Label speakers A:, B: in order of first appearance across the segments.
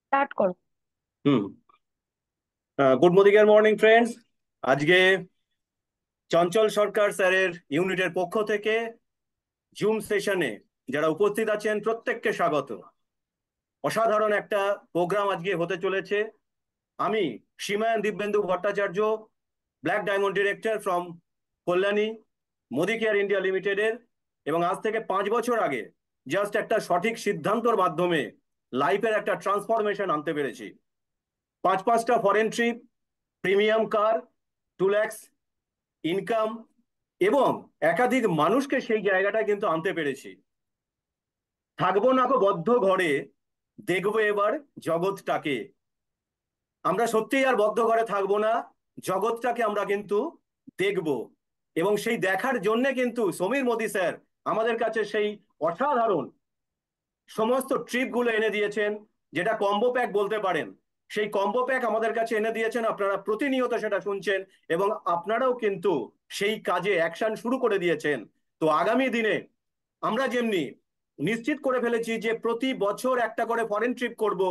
A: Start করো।
B: হুম। Good morning friends. আজকে চঞ্চল সরকার স্যারের ইউনিটের পক্ষ থেকে জুম সেশনে যারা উপস্থিত আছেন প্রত্যেককে স্বাগত। অসাধারণ একটা প্রোগ্রাম আজকে হতে চলেছে। আমি Simayan Dibyendu Bhattacharya, black diamond director from Kalyani Modicare India লিমিটেডের, এবং আজ থেকে 5 বছর আগে জাস্ট একটা সঠিক সিদ্ধান্তর মাধ্যমে লাইফের একটা ট্রান্সফরমেশন আনতে পেরেছি। পাঁচ পাঁচটা ফরেন ট্রিপ, প্রিমিয়াম কার, 2 লাখ ইনকাম, এবং একাধিক মানুষকে সেই জায়গাটা কিন্তু আনতে পেরেছি। থাকবো না গো বদ্ধ ঘরে, দেখবো এবার জগৎটাকে। আমরা সত্যিই আর বদ্ধ ঘরে থাকবো না, জগৎটাকে আমরা কিন্তু দেখব। এবং সেই দেখার জন্য কিন্তু সমীর মোদি স্যার আমাদের কাছে সেই অসাধারণ সমস্ত ট্রিপ গুলো এনে দিয়েছেন, যেটা কম্বো প্যাক বলতে পারেন। সেই কম্বো প্যাক আমাদের কাছে এনে দিয়েছেন, আপনারা প্রতিনিয়ত সেটা শুনছেন এবং আপনারাও কিন্তু সেই কাজে অ্যাকশন শুরু করে দিয়েছেন। তো আগামী দিনে আমরা যেমনি নিশ্চিত করে ফেলেছি যে প্রতি বছর একটা করে ফরেন ট্রিপ করব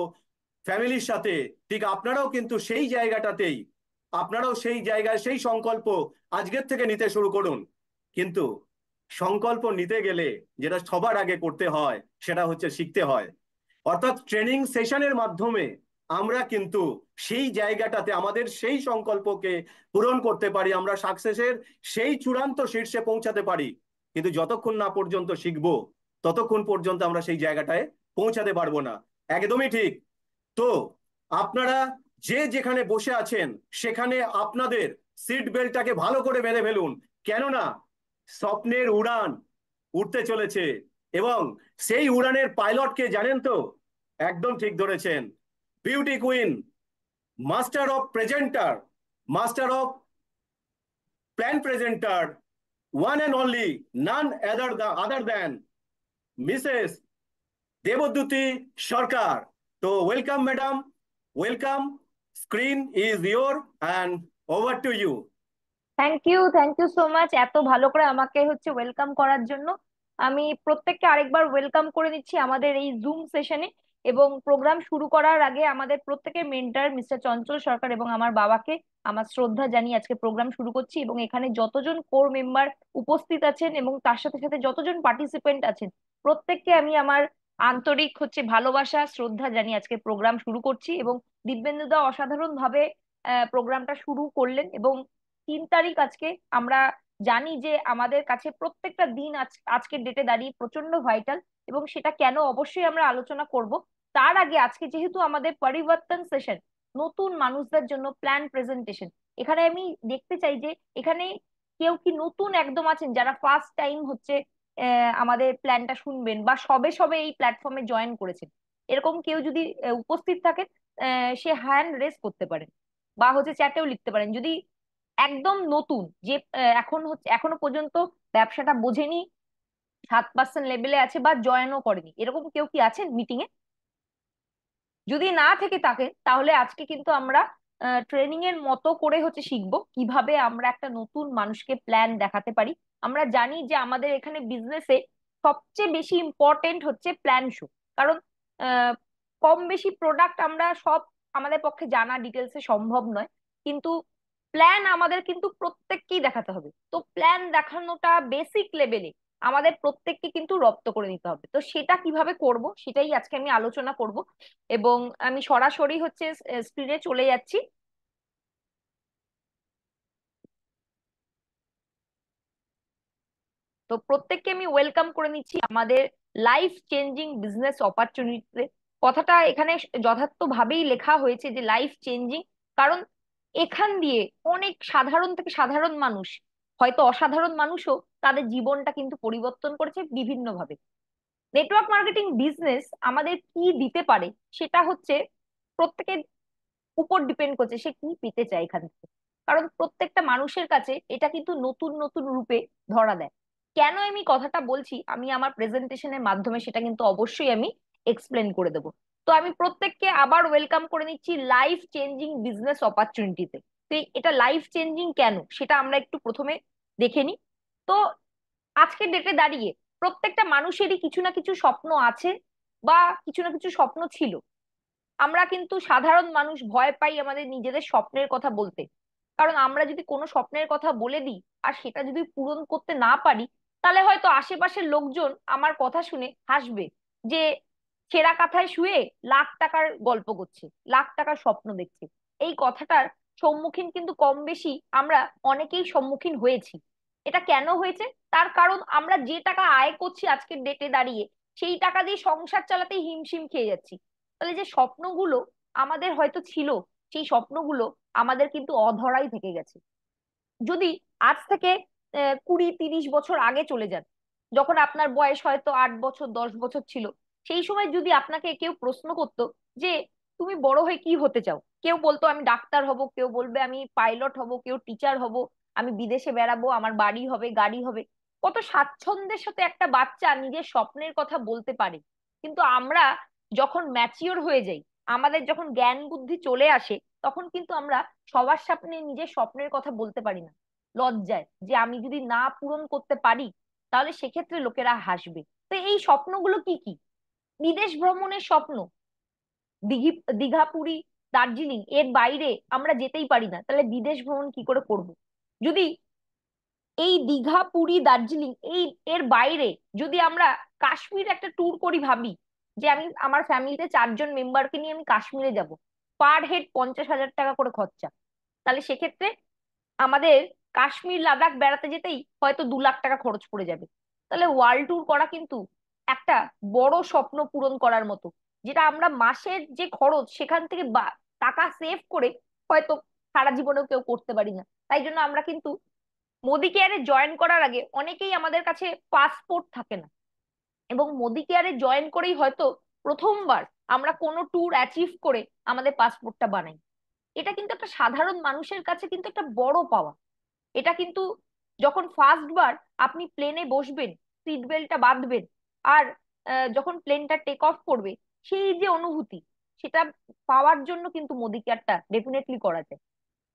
B: ফ্যামিলির সাথে, ঠিক আপনারাও কিন্তু সেই জায়গাটাতেই, আপনারাও সেই জায়গায় সেই সংকল্প আজকের থেকে নিতে শুরু করুন। কিন্তু সংকল্প নিতে গেলে যেটা সবার আগে করতে হয় সেটা হচ্ছে শিখতে হয়। অর্থাৎ ট্রেনিং সেশনের মাধ্যমে আমরা কিন্তু সেই জায়গাটাতে আমাদের সেই সংকল্পকে পূরণ করতে পারি, আমরা সাকসেসের সেই চূড়ান্ত শীর্ষে পৌঁছাতে পারি। কিন্তু যতক্ষণ না পর্যন্ত শিখবো ততক্ষণ পর্যন্ত আমরা সেই জায়গাটায় পৌঁছাতে পারবো না। একদমই ঠিক। তো আপনারা যে যেখানে বসে আছেন সেখানে আপনাদের সিট বেল্টটাকে ভালো করে বেঁধে ফেলুন, কেননা স্বপ্নের উড়ান উঠতে চলেছে। এবং সেই উড়ানের পাইলটকে জানেন তো? একদম ঠিক ধরেছেন, beauty queen, master of presenter, master of plan presenter, one and only, none other than Mrs Debdyuti Sarkar. তো welcome madam, welcome. Screen is your and over to you.
A: Thank you so much এত ভালো করে আমাকে ওয়েলকাম করার জন্য। আমি প্রত্যেককে আরেকবার ওয়েলকাম করে নিচ্ছি আমাদের এই জুম সেশনে। এবং প্রোগ্রাম শুরু করার আগে আমাদের প্রত্যেকের মেন্টর মিস্টার চঞ্চল সরকার এবং আমার বাবাকে আমার শ্রদ্ধা জানিয়ে আজকে প্রোগ্রাম শুরু করছি। এবং এখানে যতজন কোর মেম্বার উপস্থিত আছেন এবং তার সাথে সাথে যতজন পার্টিসিপেন্ট আছেন, প্রত্যেককে আমি আমার আন্তরিক ভালোবাসা শ্রদ্ধা জানিয়ে আজকে প্রোগ্রাম শুরু করছি। এবং দিব্যেন্দু দা অসাধারণ ভাবে প্রোগ্রামটা শুরু করলেন। এবং 3 তারিখ আজকে। আমরা জানি যে আমাদের কাছে প্রত্যেকটা দিন আজকের ডেটে দাঁড়িয়ে প্রচন্ড ভাইটাল। এবং সেটা কেন অবশ্যই আমরা আলোচনা করব। তার আগে আজকে যেহেতু আমাদের পরিবর্তন সেশন, নতুন মানুষদের জন্য প্ল্যান প্রেজেন্টেশন, এখানে আমি দেখতে চাই যে এখানে কেউ কি নতুন একদম আছেন যারা ফার্স্ট টাইম আমাদের প্ল্যানটা শুনবেন বা সবে সবে এই প্ল্যাটফর্মে জয়েন করেছেন, এরকম কেউ যদি উপস্থিত থাকেন, সে হ্যান্ড রেজ করতে পারেন বা চ্যাটেও লিখতে পারেন। যদি একদম নতুন যে এখনো পর্যন্ত ব্যবসাটা বোঝেনি, 7% লেভেলে আছে বা জয়েনও করেনি, এরকম কেউ কি আছেন মিটিং এ? যদি না থেকে থাকে তাহলে আজকে কিন্তু আমরা ট্রেনিং এর মতো করে শিখবো কিভাবে আমরা একটা নতুন মানুষকে প্ল্যান দেখাতে পারি। আমরা জানি যে আমাদের এখানে বিজনেসে সবচেয়ে বেশি ইম্পর্টেন্ট হচ্ছে প্ল্যান শো। কারণ আহ, কম বেশি প্রোডাক্ট আমরা সব আমাদের পক্ষে জানা ডিটেলসে সম্ভব নয়, কিন্তু প্ল্যান আমাদের কিন্তু প্রত্যেককেই দেখাতে হবে। তো প্ল্যান দেখানোটা বেসিক লেভেলে আমাদের প্রত্যেককে কিন্তু রপ্ত করে নিতে হবে। তো সেটা কিভাবে করব সেটাই আজকে আমি আলোচনা করব। এবং আমি সরাসরি স্ক্রিনে চলে যাচ্ছি। তো প্রত্যেককে আমি ওয়েলকাম করে নিচ্ছি আমাদের লাইফ চেঞ্জিং বিজনেস অপরচুনিটিতে। কথাটা এখানে যথার্থ ভাবেই লেখা হয়েছে যে লাইফ চেঞ্জিং। কারণ এখান দিয়ে অনেক সাধারণ থেকে সাধারণ মানুষ, হয়তো অসাধারণ মানুষও, তাদের জীবনটা কিন্তু পরিবর্তন করেছে বিভিন্ন ভাবে। নেটওয়ার্ক মার্কেটিং বিজনেস আমাদের কি দিতে পারে সেটা প্রত্যেকের উপর ডিপেন্ড করছে সে কি পেতে চায় এখান থেকে। কারণ প্রত্যেকটা মানুষের কাছে এটা কিন্তু নতুন নতুন রূপে ধরা দেয়। কেন আমি কথাটা বলছি আমি আমার প্রেজেন্টেশনের মাধ্যমে সেটা কিন্তু অবশ্যই আমি এক্সপ্লেন করে দেবো। তো আমি প্রত্যেককে আবার ওয়েলকাম করে নিচ্ছি লাইফ চেঞ্জিং বিজনেস অপরচুনিটিতে। তো এটা লাইফ চেঞ্জিং কেন সেটা আমরা একটু প্রথমে দেখে নিই। তো আজকের ডেটে দাঁড়িয়ে প্রত্যেকটা মানুষেরই কিছু না কিছু স্বপ্ন আছে বা কিছু না কিছু স্বপ্ন ছিল। আমরা কিন্তু সাধারণ মানুষ ভয় পাই আমাদের নিজেদের স্বপ্নের কথা বলতে। কারণ আমরা যদি কোনো স্বপ্নের কথা বলে দিই আর সেটা যদি পূরণ করতে না পারি, তাহলে হয়তো আশেপাশের লোকজন আমার কথা শুনে হাসবে যে ছেঁড়া কাঁথায় শুয়ে লাখ টাকার গল্প করছে, লাখ টাকার স্বপ্ন দেখছে। এই কথাটার সম্মুখীন কিন্তু কম বেশি আমরা অনেকেই সম্মুখীন হয়েছি। এটা কেন হয়েছে? তার কারণ আমরা যে টাকা আয় করছি আজকের ডেটে দাঁড়িয়ে, সেই টাকা দিয়ে সংসার চালাতেই হিমশিম খেয়ে যাচ্ছি। তাহলে যে স্বপ্নগুলো আমাদের হয়তো ছিল, সেই স্বপ্নগুলো আমাদের কিন্তু অধরাই থেকে গেছে। যদি আজ থেকে 20-30 বছর আগে চলে যান, যখন আপনার বয়স হয়তো 8 বছর 10 বছর ছিল, সেই সময় যদি আপনাকে কেউ প্রশ্ন করতো যে তুমি বড় হয়ে কি হতে চাও, কেউ বলতো আমি ডাক্তার হব, কেউ বলবে আমি পাইলট হব, কেউ টিচার হব, আমি বিদেশে বেড়াবো, আমার বাড়ি হবে, গাড়ি হবে। কত স্বাচ্ছন্দ্যের সাথে একটা বাচ্চা নিজের স্বপ্নের কথা বলতে পারে। কিন্তু আমরা যখন ম্যাচিওর হয়ে যাই, আমাদের যখন জ্ঞান বুদ্ধি চলে আসে, তখন কিন্তু আমরা সবার সামনে নিজের স্বপ্নের কথা বলতে পারি না, লজ্জায়, যে আমি যদি না পূরণ করতে পারি তাহলে সেক্ষেত্রে লোকেরা হাসবে। তো এই স্বপ্নগুলো কি কি? বিদেশ ভ্রমণের স্বপ্ন, দিঘি, দীঘা, পুরী, দার্জিলিং, এর বাইরে আমরা যেতেই পারি না, তাহলে বিদেশ ভ্রমণ কি করে করব? যদি এই দীঘা, পুরী, দার্জিলিং এর বাইরে যদি আমরা কাশ্মীর একটা ট্যুর করি, ভাবি যে আমি আমার ফ্যামিলিতে 4 জন মেম্বারকে নিয়ে আমি কাশ্মীরে যাব, পার হেড 50,000 টাকা করে খরচা, তাহলে সেক্ষেত্রে আমাদের কাশ্মীর লাদাখ বেড়াতে যেতেই হয়তো 2 লাখ টাকা খরচ পড়ে যাবে। তাহলে ওয়ার্ল্ড ট্যুর করা কিন্তু একটা বড় স্বপ্ন পূরণ করার মতো, যেটা আমরা মাসের যে খরচ সেখান থেকে টাকা সেভ করে হয়তো সারা জীবনেও কেউ করতে পারি না। তাই জন্য আমরা কিন্তু মোদি কেয়ারে জয়েন করার আগে অনেকেই আমাদের কাছে পাসপোর্ট থাকে না, এবং মোদি কেয়ারে জয়েন করেই হয়তো প্রথমবার আমরা কোনো ট্যুর অ্যাচিভ করে আমাদের পাসপোর্টটা বানাই। এটা কিন্তু একটা সাধারণ মানুষের কাছে কিন্তু একটা বড় পাওয়া। এটা কিন্তু যখন ফার্স্ট বার আপনি প্লেনে বসবেন, সিট বেল্টটা বাঁধবেন, আর যখন প্লেনটা টেক অফ করবে, সেই যে অনুভূতি, সেটা পাওয়ার জন্য কিন্তু মোদি কেয়ারটা ডেফিনেটলি করা যায়।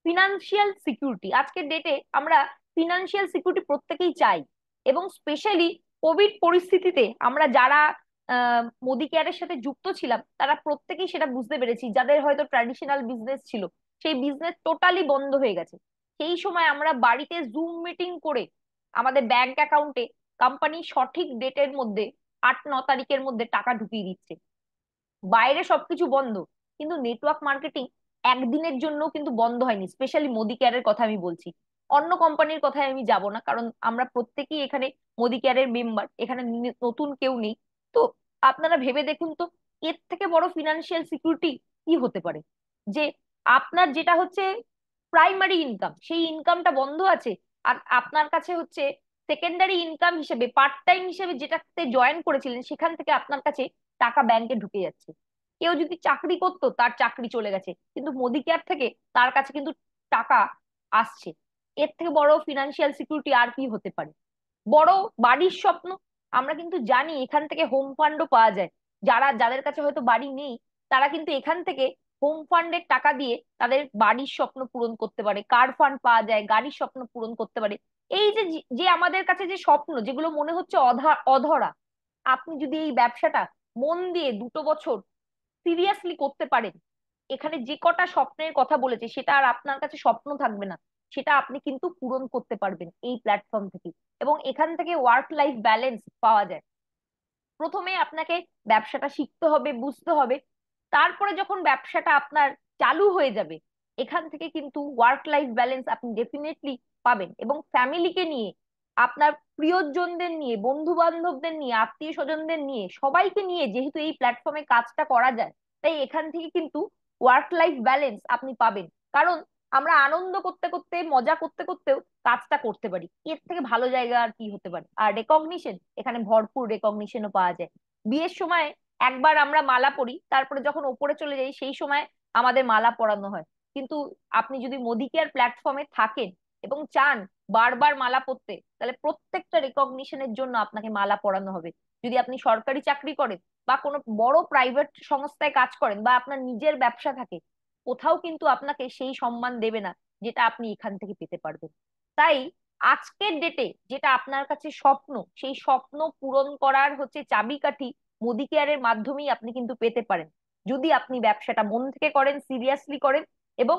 A: ফিনান্সিয়াল সিকিউরিটি, আজকের ডেটে আমরা ফিনান্সিয়াল সিকিউরিটি প্রত্যেকেই চাই। এবং স্পেশালি কোভিড পরিস্থিতিতে আমরা যারা মোদি কেয়ারের সাথে যুক্ত ছিলাম, তারা প্রত্যেকেই সেটা বুঝতে পেরেছি, যাদের হয়তো ট্র্যাডিশনাল বিজনেস ছিল, সেই বিজনেস টোটালি বন্ধ হয়ে গেছে। সেই সময় আমরা বাড়িতে জুম মিটিং করে আমাদের ব্যাংক অ্যাকাউন্টে কোম্পানি সঠিক ডেটের মধ্যে 8-9 তারিখের মধ্যে টাকা ঢুকিয়ে দিচ্ছে। বাইরে সবকিছু বন্ধ, কিন্তু নেটওয়ার্ক মার্কেটিং একদিনের জন্য কিন্তু বন্ধ হয়নি। স্পেশালি মোদি কেয়ারের কথা আমি বলছি, অন্য কোম্পানির কথায় আমি যাব না, কারণ আমরা প্রত্যেকেই এখানে মোদি কেয়ারের মেম্বার, এখানে নতুন কেউ নেই। তো আপনারা ভেবে দেখুন তো, এর থেকে বড় ফিনান্সিয়াল সিকিউরিটি কি হতে পারে? যে আপনার যেটা হচ্ছে প্রাইমারি ইনকাম, সেই ইনকামটা বন্ধ আছে, আর আপনার কাছে হচ্ছে সেকেন্ডারি ইনকাম হিসেবে, পার্ট টাইম হিসেবে যেটাতে জয়েন করেছিলেন, সেখান থেকে আপনার কাছে টাকা ব্যাংকে ঢুকে যাচ্ছে। কেউ যদি চাকরি করতো, তার চাকরি চলে গেছে, কিন্তু মোদি কেয়ার থেকে তার কাছে কিন্তু টাকা আসছে। এর থেকে বড় ফিনান্সিয়াল সিকিউরিটি আর কি হতে পারে? বড় বাড়ির স্বপ্ন, আমরা কিন্তু জানি এখান থেকে হোম ফান্ডও পাওয়া যায়। যাদের কাছে হয়তো বাড়ি নেই, তারা কিন্তু এখান থেকে হোম ফান্ডের টাকা দিয়ে তাদের বাড়ির স্বপ্ন পূরণ করতে পারে, কার ফান্ড পাওয়া যায়, গাড়ির স্বপ্ন পূরণ করতে পারে। এই যে যে আমাদের কাছে যে স্বপ্ন, যেগুলো মনে হচ্ছে অধরা, আপনি যদি এই ব্যবসাটা মন দিয়ে 2 বছর সিরিয়াসলি করতে পারেন, এখানে যে কটা স্বপ্নের কথা বলেছে সেটা আর আপনার কাছে স্বপ্ন থাকবে না, সেটা আপনি কিন্তু পূরণ করতে পারবেন এই প্ল্যাটফর্ম থেকে। এবং এখান থেকে ওয়ার্ক লাইফ ব্যালেন্স পাওয়া যায়। প্রথমে আপনাকে ব্যবসাটা শিখতে হবে, বুঝতে হবে, তারপরে যখন ব্যবসাটা আপনার চালু হয়ে যাবে, এখান থেকে কিন্তু ওয়ার্ক লাইফ ব্যালেন্স আপনি ডেফিনেটলি পাবেন। এবং ফ্যামিলিকে নিয়ে, আপনার প্রিয়জনদের নিয়ে, বন্ধু বান্ধবদের নিয়ে, আত্মীয় স্বজনদের নিয়ে, সবাইকে নিয়ে যেহেতু এই প্ল্যাটফর্মে কাজটা করা যায়, তাই এখান থেকে কিন্তু ওয়ার্ক লাইফ ব্যালেন্স আপনি পাবেন। কারণ আমরা আনন্দ করতে করতে, মজা করতে করতেও কাজটা করতে পারি, এর থেকে ভালো জায়গা আর কি হতে পারে? আর রেকগনিশন, এখানে ভরপুর রেকগনিশনও পাওয়া যায়। বিয়ের সময় একবার আমরা মালা পরি, তারপরে যখন ওপরে চলে যাই সেই সময় আমাদের মালা পরানো হয়। কিন্তু আপনি যদি মোদি কেয়ার প্ল্যাটফর্মে থাকেন এবং চান বারবার মালা পরতে, তাহলে প্রত্যেকটা রেকগনিশনের জন্য আপনাকে মালা পরানো হবে। যদি আপনি সরকারি চাকরি করেন, বা কোনো বড় প্রাইভেট সংস্থায় কাজ করেন, বা আপনার নিজের ব্যবসা থাকে, কোথাও কিন্তু আপনাকে সেই সম্মান দেবে না যেটা আপনি এখান থেকে পেতে পারবেন। তাই আজকের ডেটে যেটা আপনার কাছে স্বপ্ন, সেই স্বপ্ন পূরণ করার হচ্ছে চাবিকাঠি মোদি কেয়ারের মাধ্যমেই আপনি কিন্তু পেতে পারেন। যদি আপনি ব্যবসাটা মন থেকে করেন, সিরিয়াসলি করেন। এবং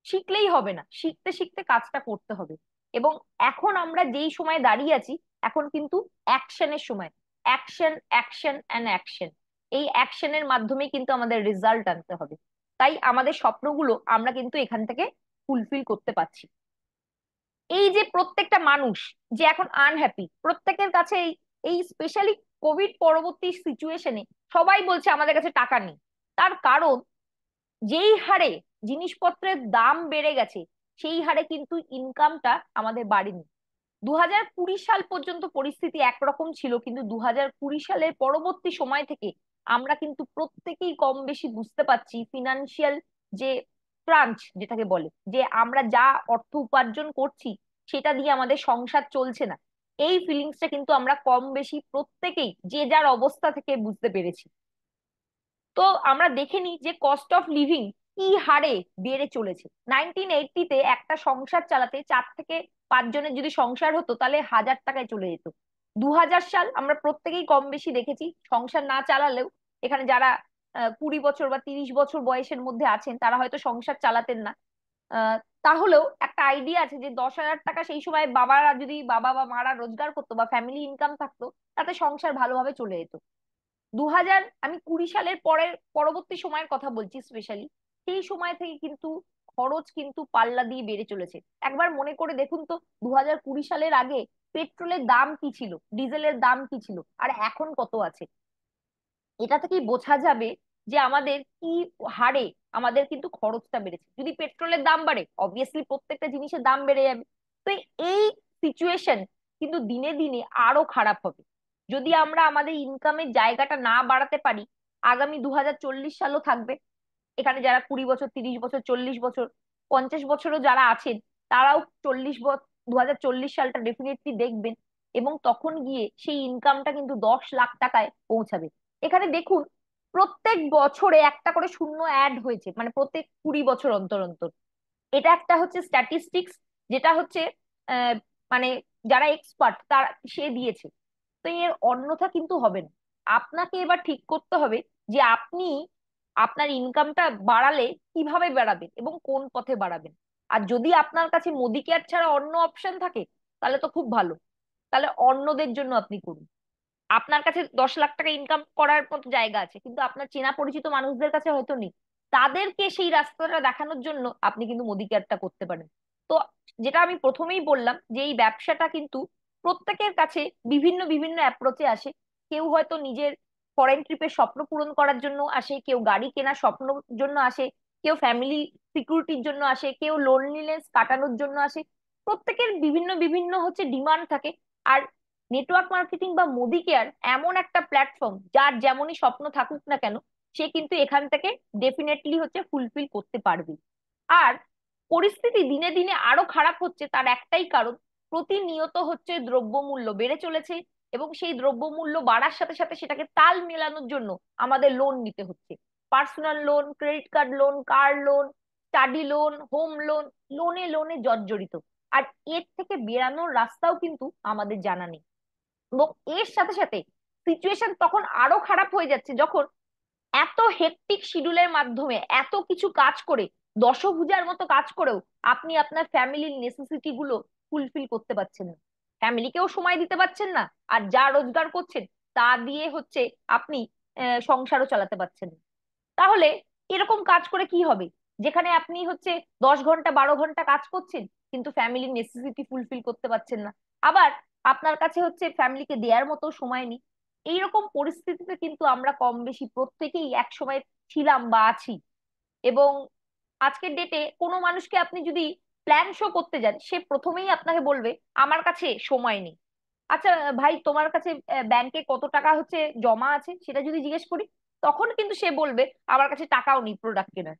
A: শিখলেই হবে না, শিখতে শিখতে কাজটা করতে হবে। এবং এখন আমরা যেই সময় দাঁড়িয়ে আছি, এখন কিন্তু অ্যাকশনের সময়। Action, action and action. এই অ্যাকশনের মাধ্যমে কিন্তু আমাদের রেজাল্ট আনতে হবে। তাই আমাদের স্বপ্নগুলো আমরা কিন্তু এখান থেকে ফুলফিল করতে পারছি। এই যে প্রত্যেকটা মানুষ যে এখন আনহ্যাপি, প্রত্যেকের কাছে এই এই স্পেশালি কোভিড পরবর্তী সিচুয়েশনে সবাই বলছে আমাদের কাছে টাকা নেই। তার কারণ, যেই হারে জিনিসপত্রের দাম বেড়ে গেছে, সেই হারে কিন্তু ইনকামটা আমাদের বাড়েনি। 2020 সাল পর্যন্ত পরিস্থিতি একরকম ছিল, কিন্তু 2020 সালের পরবর্তী সময় থেকে আমরা কিন্তু প্রত্যেকেই কম বেশি বুঝতে পারছি ফিনান্সিয়াল যে ক্রাঞ্চ যেটাকে বলে, যে আমরা যা অর্থ উপার্জন করছি সেটা দিয়ে আমাদের সংসার চলছে না। এই ফিলিংসটা কিন্তু আমরা কম বেশি প্রত্যেকেই যে যার অবস্থা থেকে বুঝতে পেরেছি। তো আমরা দেখে নিই যে কস্ট অফ লিভিং কি হারে বেড়ে চলেছে। 1980-তে একটা সংসার চালাতে 4 থেকে 5 জনের যদি সংসার হতো, তাহলে 1000 টাকায় চলে যেত। 2000 সাল আমরা প্রত্যেকেই কম বেশি দেখেছি, সংসার না চালালেও এখানে যারা 20 বছর বা 30 বছর বয়সের মধ্যে আছেন, তারা হয়তো সংসার চালাতেন না। আহ, তাহলেও একটা আইডিয়া আছে যে 10,000 টাকা সেই সময় বাবারা যদি, বাবা বা মারা রোজগার করতো বা ফ্যামিলি ইনকাম থাকতো, তাতে সংসার ভালোভাবে চলে যেত। আমি 20 সালের পরের পরবর্তী সময়ের কথা বলছি স্পেশালি। সেই সময় থেকে কিন্তু খরচ কিন্তু পাল্লা দিয়ে বেড়ে চলেছে। একবার মনে করে দেখুন তো, 2020 সালের আগে পেট্রোলের দাম কি ছিল, ডিজেলের দাম কি ছিল, আর এখন কত আছে। এটা থেকেই বোঝা যাবে যে আমাদের কি হারে আমাদের কিন্তু খরচটা বেড়েছে। যদি পেট্রোলের দাম বাড়ে, অবভিয়াসলি প্রত্যেকটা জিনিসের দাম বেড়ে যাবে। তো এই সিচুয়েশন কিন্তু দিনে দিনে আরো খারাপ হবে যদি আমরা আমাদের ইনকামের জায়গাটা না বাড়াতে পারি। আগামী 2040 সালও থাকবে। এখানে যারা 20 বছর, 30 বছর, 40 বছর, 50 বছরও যারা আছেন, তারাও 2040 সালটা ডেফিনেটলি দেখবেন। এবং তখন গিয়ে সেই ইনকামটা কিন্তু 10 লাখ টাকায় পৌঁছাবে। এখানে দেখুন, প্রত্যেক বছরে একটা করে শূন্য অ্যাড হয়েছে, মানে প্রত্যেক 20 বছর অন্তর অন্তর। এটা একটা হচ্ছে স্ট্যাটিস্টিক্স, যেটা হচ্ছে আহ, মানে যারা এক্সপার্ট তার সে দিয়েছে। তো এর অন্যথা কিন্তু হবে না। আপনাকে এবার ঠিক করতে হবে যে আপনি আপনার ইনকামটা বাড়ালে কিভাবে বাড়াবেন এবং কোন পথে বাড়াবেন। আর যদি আপনার কাছে মোদি কেয়ার ছাড়া অন্য অপশন থাকে, তাহলে তো খুব ভালো। তাহলে অন্যদের জন্য আপনি করুন। আপনার কাছে 10 লাখ টাকা ইনকাম করার মতো জায়গা আছে, কিন্তু আপনার চেনা পরিচিত মানুষদের কাছে হয়তো নেই। তাদেরকে সেই রাস্তাটা দেখানোর জন্য আপনি কিন্তু মোদি কেয়ারটা করতে পারেন। তো যেটা আমি প্রথমেই বললাম, যে এই ব্যবসাটা কিন্তু প্রত্যেকের কাছে বিভিন্ন বিভিন্ন অ্যাপ্রোচে আসে। কেউ হয়তো নিজের ফরেন ট্রিপের স্বপ্ন পূরণ করার জন্য আসে, কেউ গাড়ি কেনার স্বপ্নের জন্য আসে, কেউ ফ্যামিলি সিকিউরিটির জন্য আসে, কেউ লোনলিনেস কাটানোর জন্য আসে। প্রত্যেকের বিভিন্ন বিভিন্ন হচ্ছে ডিমান্ড থাকে। আর নেটওয়ার্ক মার্কেটিং বা মোদি কেয়ার এমন একটা প্ল্যাটফর্ম, যার যেমনই স্বপ্ন থাকুক না কেন, সে কিন্তু এখান থেকে ডেফিনেটলি হচ্ছে ফুলফিল করতে পারবে। আর পরিস্থিতি দিনে দিনে আরো খারাপ হচ্ছে, তার একটাই কারণ, প্রতিনিয়ত হচ্ছে দ্রব্যমূল্য বেড়ে চলেছে। এবং সেই দ্রব্যমূল্য বাড়ার সাথে সাথে সেটাকে তাল মেলানোর জন্য আমাদের লোন নিতে হচ্ছে। Personal loan, credit card loan, car loan, study loan, home loan, লোনে লোনে জর্জরিত। আর এর থেকে বেরানোর রাস্তাও কিন্তু আমাদের জানা নেই। এবং এর সাথে সাথে সিচুয়েশন তখন আরো খারাপ হয়ে যাচ্ছে, যখন এত হেক্টিক শিডিউলের মাধ্যমে এত কিছু কাজ করে, দশভুজার মতো কাজ করেও আপনি আপনার ফ্যামিলির নেসেসিটি গুলো ফুলফিল করতে পারছেন না। ফ্যামিলিকেও সময় দিতে পারছেন না, আর যা রোজগার করছেন তা দিয়ে হচ্ছে আপনি সংসারও চালাতে পারছেন না। তাহলে এরকম কাজ করে কি হবে, যেখানে আপনি হচ্ছে 10 ঘন্টা 12 ঘন্টা কাজ করছেন, কিন্তু ফ্যামিলির নেসেসিটি ফুলফিল করতে পারছেন না। আবার আপনার কাছে হচ্ছে ফ্যামিলিকে দেওয়ার মতো সময় নেই। এইরকম পরিস্থিতিতে কিন্তু আমরা কম বেশি প্রত্যেকেই এক সময় ছিলাম বা আছি। এবং আজকের ডেটে কোনো মানুষকে আপনি যদি প্ল্যান শো করতে যান, সে প্রথমেই আপনাকে বলবে আমার কাছে সময় নেই। আচ্ছা ভাই, তোমার কাছে ব্যাংকে কত টাকা হচ্ছে জমা আছে সেটা যদি জিজ্ঞেস করি, তখন কিন্তু সে বলবে আমার কাছে টাকাও নেই প্রোডাক্ট কেনার।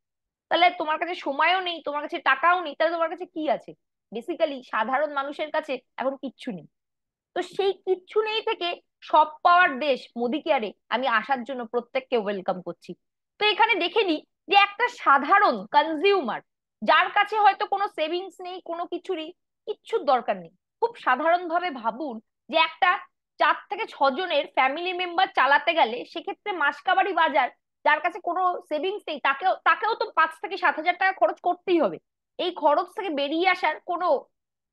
A: তাহলে তোমার কাছে সময়ও নেই, তোমার কাছে টাকাও নেই, তাহলে তোমার কাছে কি আছে? বেসিক্যালি সাধারণ মানুষের কাছে এখন কিচ্ছু নেই। তো সেই কিচ্ছু নেই থেকে সব পাওয়ার দেশ মোদি কেয়ারে আমি আসার জন্য প্রত্যেককে ওয়েলকাম করছি। তো এখানে দেখে নিই যে একটা সাধারণ কনজিউমার, যার কাছে হয়তো কোনো সেভিংস নেই, কোনো কিছু নেই, কিচ্ছুর দরকার নেই। খুব সাধারণ ভাবে ভাবুন যে একটা 4 থেকে 6 জনের ফ্যামিলি মেম্বার চালাতে গেলে সেক্ষেত্রে মাসকাবারি বাজার যার কাছে কোনো সেভিংস নেই, তাকেও তাকেও তো 5 থেকে 7 হাজার টাকা খরচ করতেই হবে। এই খরচ থেকে বেরিয়ে আসার কোনো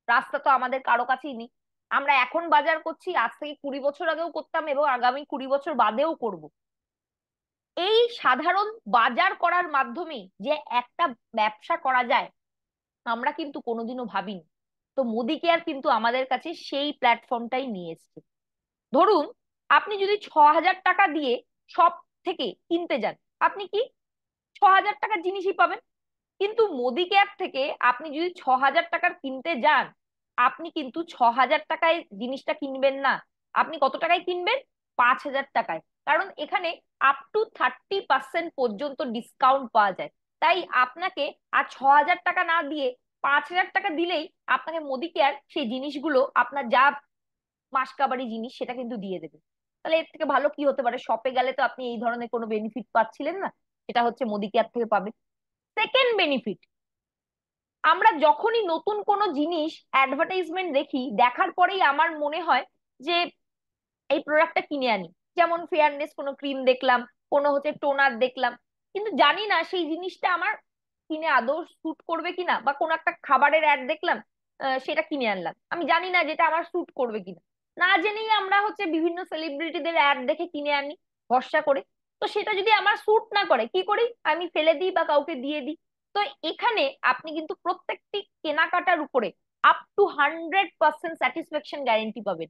A: রাস্তা তো আমাদের কারো কাছেই নেই। আমরা এখন বাজার করছি, আজ থেকে 20 বছর আগেও করতাম এবং আগামী 20 বছর বাদেও করব। এই সাধারণ বাজার করার মাধ্যমে যে একটা ব্যবসা করা যায়, আমরা কিন্তু কোনোদিনও ভাবিনি। তো মোদি কেয়ার কিন্তু আমাদের কাছে সেই প্ল্যাটফর্মটাই নিয়ে এসেছে। ধরুন, আপনি যদি 6 হাজার টাকা দিয়ে সব থেকে কিনতে যান, আপনি কি 6 হাজার টাকার জিনিসই পাবেন। কিন্তু মোদি কেয়ার থেকে আপনি যদি 6 হাজার টাকার কিনতে যান, আপনি কিন্তু 6 হাজার টাকায় জিনিসটা কিনবেন না। আপনি কত টাকায় কিনবেন? 5 হাজার টাকায়। কারণ এখানে আপ টু 30% পর্যন্ত ডিসকাউন্ট পাওয়া যায়। তাই আপনাকে আর 6 হাজার টাকা না দিয়ে 5 হাজার টাকা দিলেই আপনাকে মোদি কেয়ার সেই জিনিসগুলো, আপনার যা মাসকাবারি জিনিস, সেটা কিন্তু দিয়ে দেবে। তাহলে এর থেকে ভালো কি হতে পারে? শপে গেলে তো আপনি এই ধরনের কোনো বেনিফিট পাচ্ছিলেন না, এটা হচ্ছে মোদি কেয়ার থেকে পাবেন। সেকেন্ড বেনিফিট, আমরা যখনই নতুন কোনো জিনিস অ্যাডভার্টাইজমেন্ট দেখি, দেখার পরেই আমার মনে হয় যে এই প্রোডাক্টটা কিনে আনি। যেমন ফেয়ারনেস কোনো ক্রিম দেখলাম, কোনো হচ্ছে টোনার দেখলাম, কিন্তু জানি না সেই জিনিসটা আমার কিনে আদৌ স্যুট করবে কিনা। বা কোনো একটা খাবারের অ্যাড দেখলাম, সেটা কিনে আনলাম, আমি জানি না যেটা আমার স্যুট করবে কিনা। না জেনেই আমরা হচ্ছে বিভিন্ন সেলিব্রিটিদের অ্যাড দেখে কিনে আনি ভরসা করে। তো সেটা যদি আমার স্যুট না করে, কি করি? আমি ফেলে দিই বা কাউকে দিয়ে দিই। তো এখানে আপনি কিন্তু প্রত্যেকটি কেনাকাটার উপরে আপ টু 100% স্যাটিসফ্যাকশন গ্যারেন্টি পাবেন।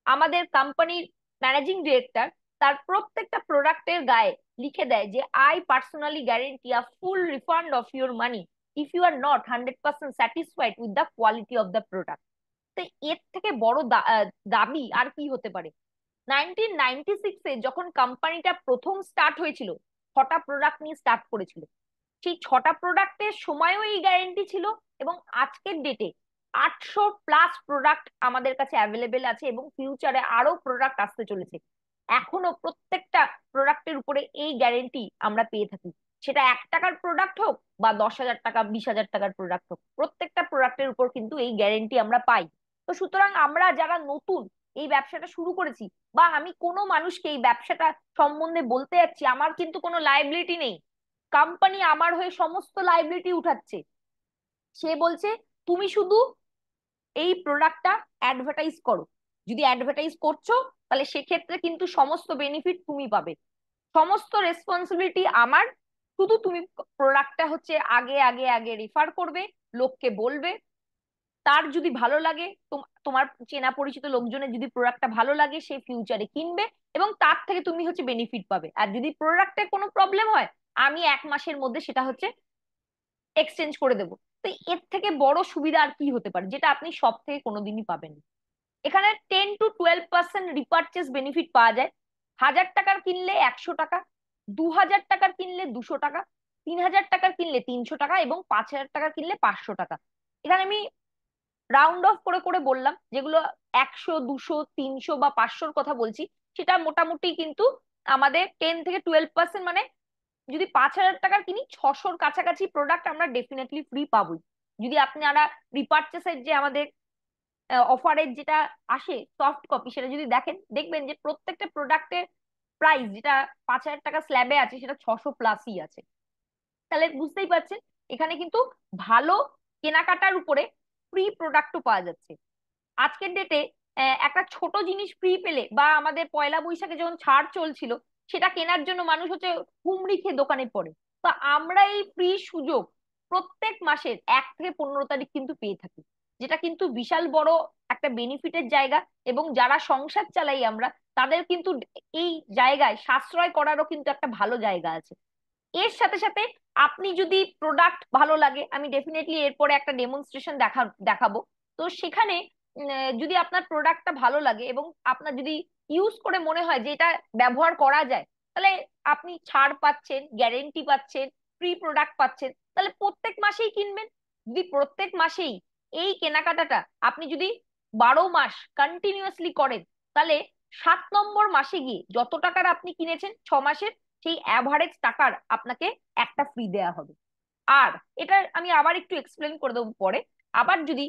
A: আমাদের কোম্পানির ম্যানেজিং ডিরেক্টর তার প্রত্যেকটা প্রোডাক্টের গায়ে লিখে দেয় যে I personally guarantee a full refund of your money if you are not 100% satisfied with the quality of the product. তো এর থেকে বড় দাবি আর কি হতে পারে? 1996-এ যখন কোম্পানিটা প্রথম স্টার্ট হয়েছিল, 6টা প্রোডাক্ট নিয়ে স্টার্ট করেছিল। সেই 6টা প্রোডাক্টের সময়ও এই গ্যারেন্টি ছিল। এবং আজকের ডেটে 800+ প্রোডাক্ট আমাদের কাছে অ্যাভেলেবেল আছে এবং ফিউচারে আরো প্রোডাক্ট আসতে চলেছে। এখনো প্রত্যেকটা প্রোডাক্টের উপরে এই গ্যারেন্টি আমরা পেয়ে থাকি। সেটা 1 টাকার প্রোডাক্ট হোক বা 10 হাজার টাকা, 20 হাজার টাকার প্রোডাক্ট হোক, প্রত্যেকটা প্রোডাক্টের উপর কিন্তু এই গ্যারেন্টি আমরা পাই। তো সুতরাং আমরা যারা নতুন এই ব্যবসাটা শুরু করেছি, বা আমি কোনো মানুষকে এই ব্যবসাটা সম্বন্ধে বলতে যাচ্ছি, আমার কিন্তু কোনো লায়াবিলিটি নেই। কোম্পানি আমার হয়ে সমস্ত লাইবিলিটি উঠাচ্ছে। সে বলছে তুমি শুধু এই প্রোডাক্টটা অ্যাডভার্টাইজ করো। যদি অ্যাডভার্টাইজ করছো, তাহলে সেক্ষেত্রে কিন্তু সমস্ত বেনিফিট তুমি পাবে, সমস্ত রেসপন্সিবিলিটি আমার। শুধু তুমি প্রোডাক্টটা হচ্ছে আগে আগে আগে রেফার করবে, লোককে বলবে। তার যদি ভালো লাগে, তোমার চেনা পরিচিত লোকজনের যদি প্রোডাক্টটা ভালো লাগে, সে ফিউচারে কিনবে এবং তার থেকে তুমি হচ্ছে বেনিফিট পাবে। আর যদি প্রোডাক্টের কোনো প্রবলেম হয়, আমি 1 মাসের মধ্যে সেটা হচ্ছে এক্সচেঞ্জ করে দেবো। তো এর থেকে বড় সুবিধা আর কি হতে পারে, যেটা আপনি সব থেকে কোনোদিনই পাবেন না। এখানে 10 to 12% রিপারচেস বেনিফিট পাওয়া যায়। 1000 টাকার কিনলে 100 টাকা, 2000 টাকার কিনলে 200 টাকা, 3000 টাকার কিনলে 300 টাকা এবং 5000 টাকার কিনলে 500 টাকা। এখানে আমি রাউন্ড অফ করে করে বললাম, যেগুলো 100, 200, 300 বা 500-র কথা বলছি, সেটা মোটামুটি কিন্তু আমাদের 10 থেকে 12%, মানে যদি 5 হাজার টাকার কিনি, 600-র কাছাকাছি প্রোডাক্ট আমরা ডেফিনেটলি ফ্রি পাবোই। যদি আপনারা রিপারচেসের যে আমাদের অফারের যেটা আসে সফট কপি, সেটা যদি দেখেন, দেখবেন যে প্রত্যেকটা প্রোডাক্টের প্রাইস যেটা 5 হাজার টাকা স্ল্যাবে আছে, সেটা 600+ই আছে। তাহলে বুঝতেই পারছেন, এখানে কিন্তু ভালো কেনাকাটার উপরে ফ্রি প্রোডাক্টও পাওয়া যাচ্ছে। আজকের ডেটে একটা ছোট জিনিস ফ্রি পেলে, বা আমাদের পয়লা বৈশাখে যখন ছাড় চলছিল, সেটা কেনার জন্য মানুষ হচ্ছে হুমড়ি খেয়ে দোকানে পড়ে। তো আমরা এই ফ্রি সুযোগ প্রত্যেক মাসের 1 থেকে 15 তারিখ কিন্তু পেয়ে থাকি, যেটা কিন্তু বিশাল বড় একটা বেনিফিটের জায়গা। এবং যারা সংসার চালাই আমরা, তাদের কিন্তু এই জায়গায় সাশ্রয় করারও কিন্তু একটা ভালো জায়গা আছে। এর সাথে সাথে আপনি যদি প্রোডাক্ট ভালো লাগে, আমি ডেফিনেটলি এরপরে একটা ডেমনস্ট্রেশন দেখাবো। তো সেখানে যদি আপনার প্রোডাক্টটা ভালো লাগে এবং আপনার যদি ইউজ করে মনে হয় যে এটা ব্যবহার করা যায়, তাহলে আপনি ছাড় পাচ্ছেন, গ্যারেন্টি পাচ্ছেন, ফ্রি প্রোডাক্ট পাচ্ছেন, তাহলে প্রত্যেক মাসেই কিনবেন। যদি প্রত্যেক মাসেই এই কেনাকাটাটা আপনি যদি 12 মাস কন্টিনিউয়াসলি করেন, তাহলে 7 নম্বর মাসে গিয়ে যত টাকার আপনি কিনেছেন 6 মাসের, সেই অ্যাভারেজ টাকার আপনাকে একটা ফ্রি দেয়া হবে। আর এটা আমি আবার একটু এক্সপ্লেন করে দেবো পরে। আবার যদি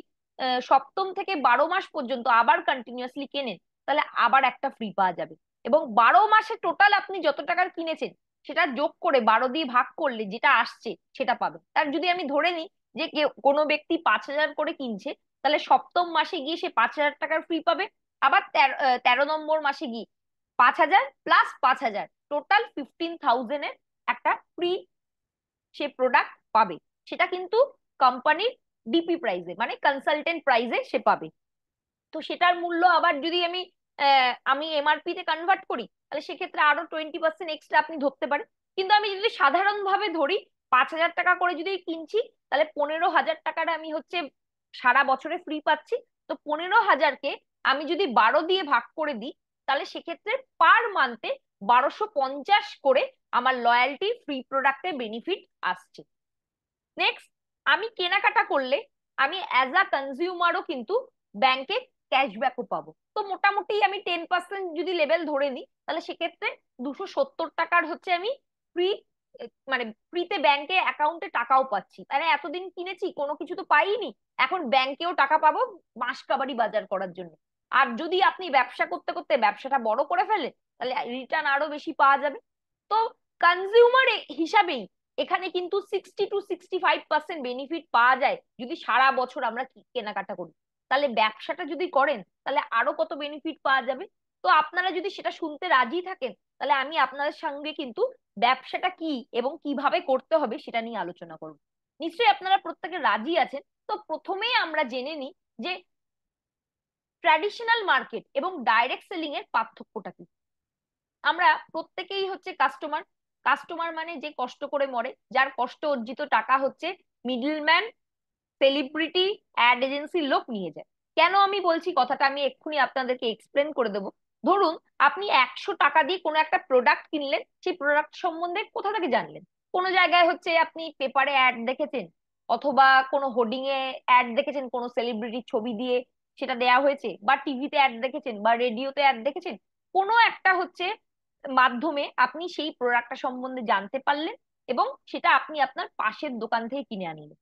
A: সপ্তম থেকে 12 মাস পর্যন্ত আবার কন্টিনিউয়াসলি কেনেন, তাহলে আবার একটা ফ্রি পাওয়া যাবে। এবং 12 মাসে টোটাল আপনি যত টাকার কিনেছেন, সেটা যোগ করে 12 দিয়ে ভাগ করলে যেটা আসছে সেটা পাবে। তার যদি আমি ধরে নিই যে কোনো ব্যক্তি 5,000 করে কিনছে, তাহলে সপ্তম মাসে গিয়ে সে 5,000 টাকার ফ্রি পাবে। আবার 13 নম্বর মাসে গিয়ে 5,000 প্লাস 5,000, টোটাল 15,000 এর একটা ফ্রি সে প্রোডাক্ট পাবে। সেটা কিন্তু কোম্পানির ডিপি প্রাইসে, মানে কনসালটেন্ট প্রাইসে সে পাবে। তো সেটার মূল্য আবার যদি আমি এমআরপি তে কনভার্ট করি, তাহলে সেক্ষেত্রে আরো 20% এক্সট্রা আপনি ধরতে পারেন। কিন্তু আমি যদি সাধারণ ভাবে ধরি, 5,000 টাকা করে যদি কিনছি, তাহলে 15,000 টাকার আমি হচ্ছে সারা বছরে ফ্রি পাচ্ছি। তো 15,000-কে আমি যদি 12 দিয়ে ভাগ করে দিই, তাহলে সেক্ষেত্রে পার মান্থে 1,250 করে আমার লয়্যালটি ফ্রি প্রোডাক্টের বেনিফিট আসছে। নেক্সট, আমি কেনাকাটা করলে আমি অ্যাজ আ কনজিউমারও কিন্তু ব্যাংকে ক্যাশব্যাকও পাবো। তো মোটামুটি আমি 10% যদি লেভেল ধরে নিই, তাহলে সেক্ষেত্রে 270 টাকার হচ্ছে আমি ফ্রি, মানে ফ্রিতে ব্যাংকে অ্যাকাউন্টে টাকাও পাচ্ছি। মানে এতদিন কিনেছি কোনো কিছু তো পাইনি, এখন ব্যাংকেও টাকা পাবো মাসকাবারি বাজার করার জন্য। আর যদি আপনি ব্যবসা করতে করতে ব্যবসাটা বড় করে ফেলেন, তাহলে রিটার্ন আরো বেশি পাওয়া যাবে। তো কনজিউমার হিসাবেই এখানে কিন্তু 60 to 65% বেনিফিট পাওয়া যায় যদি সারা বছর আমরা কেনাকাটা করি। তাহলে ব্যবসাটা যদি করেন, তাহলে আরো কত বেনিফিট পাওয়া যাবে। তো আপনারা যদি সেটা শুনতে রাজি থাকেন, তাহলে আমি আপনাদের সঙ্গে কিন্তু ব্যবসাটা কি এবং কিভাবে করতে হবে সেটা নিয়ে আলোচনা করব। নিশ্চয়ই আপনারা প্রত্যেকে রাজি আছেন। তো প্রথমেই আমরা জেনে নিই যে ট্র্যাডিশনাল মার্কেট এবং ডাইরেক্ট সেলিং এর পার্থক্যটা কি। আমরা প্রত্যেকেই হচ্ছে কাস্টমার। কাস্টমার মানে যে কষ্ট করে মরে, যার কষ্ট অর্জিত টাকা হচ্ছে মিডলম্যান, সেলিব্রিটি, অ্যাড এজেন্সির লোক নিয়ে যায়। কেন আমি বলছি কথাটা আমি এক্ষুনি আপনাদেরকে এক্সপ্লেন করে দেবো। ধরুন আপনি 100 টাকা দিয়ে কোনো একটা প্রোডাক্ট কিনলেন, সেই প্রোডাক্ট সম্বন্ধে কোথা থেকে জানলেন? কোনো জায়গায় হচ্ছে আপনি পেপারে অ্যাড দেখেছেন, অথবা কোনো হোর্ডিং এ অ্যাড দেখেছেন, কোনো সেলিব্রিটির ছবি দিয়ে সেটা দেয়া হয়েছে, বা টিভিতে অ্যাড দেখেছেন, বা রেডিওতে অ্যাড দেখেছেন। কোনো একটা হচ্ছে মাধ্যমে আপনি সেই প্রোডাক্টটা সম্বন্ধে জানতে পারলেন, এবং সেটা আপনি আপনার পাশের দোকান থেকে কিনে আনলেন।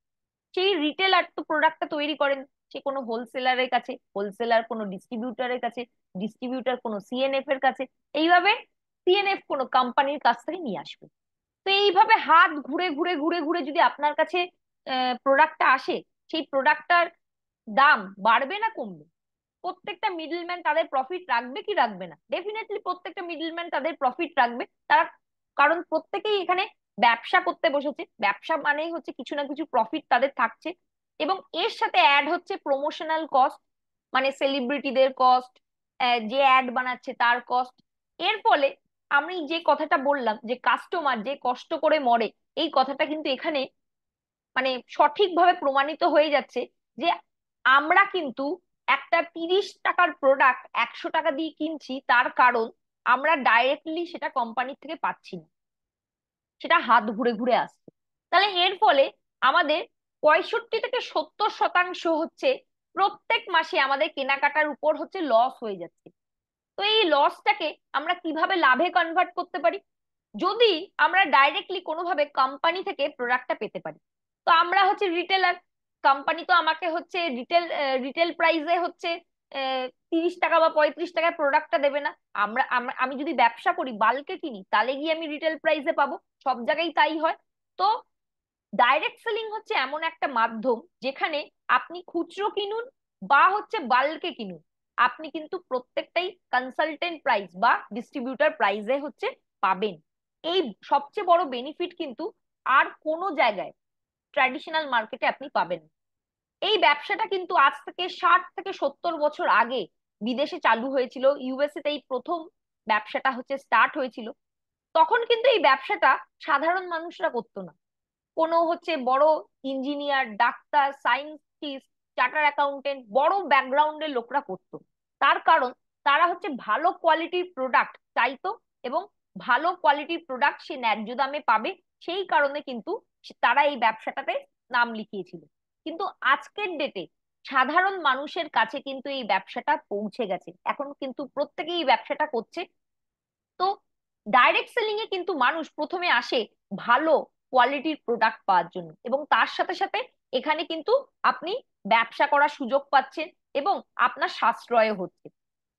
A: সেই রিটেলার তো প্রোডাক্টটা তৈরি করেন, সে কোনো হোলসেলারের কাছে, হোলসেলার কোনো ডিস্ট্রিবিউটারের কাছে, ডিস্ট্রিবিউটার কোনো সিএনএফ এর কাছে, এইভাবে সিএনএফ কোনো কোম্পানির কাছ থেকে নিয়ে আসবে। তো এইভাবে হাত ঘুরে ঘুরে ঘুরে ঘুরে যদি আপনার কাছে প্রোডাক্টটা আসে, সেই প্রোডাক্টটার দাম বাড়বে না কমবে? প্রত্যেকটা মিডলম্যান তাদের প্রফিট রাখবে কি রাখবে না? ডেফিনেটলি প্রত্যেকটা মিডলম্যান তাদের প্রফিট রাখবে। তারা, কারণ প্রত্যেকেই এখানে ব্যবসা করতে বসেছে, ব্যবসা মানেই হচ্ছে কিছু না কিছু প্রফিট তাদের থাকছে। এবং এর সাথে অ্যাড হচ্ছে প্রমোশনাল কস্ট, মানে সেলিব্রিটিদের কস্ট, যে অ্যাড বানাচ্ছে তার কস্ট। এর ফলে আমি যে কথাটা বললাম যে কাস্টমার যে কষ্ট করে মরে, এই কথাটা কিন্তু এখানে মানে সঠিকভাবে প্রমাণিত হয়ে যাচ্ছে যে আমরা কিন্তু একটা 30 টাকার প্রোডাক্ট 100 টাকা দিয়ে কিনছি, তার কারণ আমরা ডাইরেক্টলি সেটা কোম্পানির থেকে পাচ্ছি না, সেটা হাত ঘুরে ঘুরে আসছে। তাহলে এর ফলে আমাদের 65 থেকে 70% হচ্ছে প্রত্যেক মাসে আমাদের কেনাকাটার উপর হচ্ছে লস হয়ে যাচ্ছে। তো এই লসটাকে আমরা কিভাবে লাভে কনভার্ট করতে পারি? যদি আমরা ডাইরেক্টলি কোনোভাবে কোম্পানি থেকে প্রোডাক্টটা পেতে পারি। তো আমরা হচ্ছে রিটেলার, কোম্পানি তো আমাকে হচ্ছে রিটেল প্রাইসে হচ্ছে 30 টাকা বা 35 টাকায় প্রোডাক্টটা দেবে না। আমি যদি ব্যবসা করি, বাল্কে কিনি, তাহলে গিয়ে আমি রিটেল প্রাইসে পাবো। সব জায়গায় তাই হয়। তো ডাইরেক্ট সেলিং হচ্ছে এমন একটা মাধ্যম যেখানে আপনি খুচরো কিনুন বা হচ্ছে বাল্কে কিনুন, আপনি কিন্তু প্রত্যেকটাই কনসালটেন্ট প্রাইস বা ডিস্ট্রিবিউটার প্রাইসে হচ্ছে পাবেন। এই সবচেয়ে বড় বেনিফিট কিন্তু আর কোনো জায়গায় ট্র্যাডিশনাল মার্কেটে আপনি পাবেন না। এই ব্যবসাটা কিন্তু আজ থেকে 60 থেকে 70 বছর আগে বিদেশে চালু হয়েছিল। ইউএসএ তে এই প্রথম ব্যবসাটা হচ্ছে স্টার্ট হয়েছিল। তখন কিন্তু এই ব্যবসাটা সাধারণ মানুষরা করতো না, কোনো হচ্ছে বড় engineer, doctor, scientist, charter accountant, বড় ব্যাকগ্রাউন্ডের লোকরা করতো। তার কারণ তারা হচ্ছে ভালো কোয়ালিটির প্রোডাক্ট চাইতো, এবং ভালো কোয়ালিটির প্রোডাক্ট সে ন্যায্য দামে পাবে, সেই কারণে কিন্তু তারা এই ব্যবসাটাতে নাম লিখিয়েছিল। কিন্তু আজকের ডেটে সাধারণ মানুষের কাছে কিন্তু এই ব্যবসাটা পৌঁছে গেছে, এখন কিন্তু প্রত্যেকেই এই ব্যবসাটা করছে। তো ডাইরেক্ট সেলিং এ কিন্তু মানুষ প্রথমে আসে ভালো কোয়ালিটির প্রোডাক্ট পাওয়ার জন্য, এবং তার সাথে সাথে এখানে কিন্তু আপনি ব্যবসা করার সুযোগ পাচ্ছেন এবং আপনার সাশ্রয় হচ্ছে।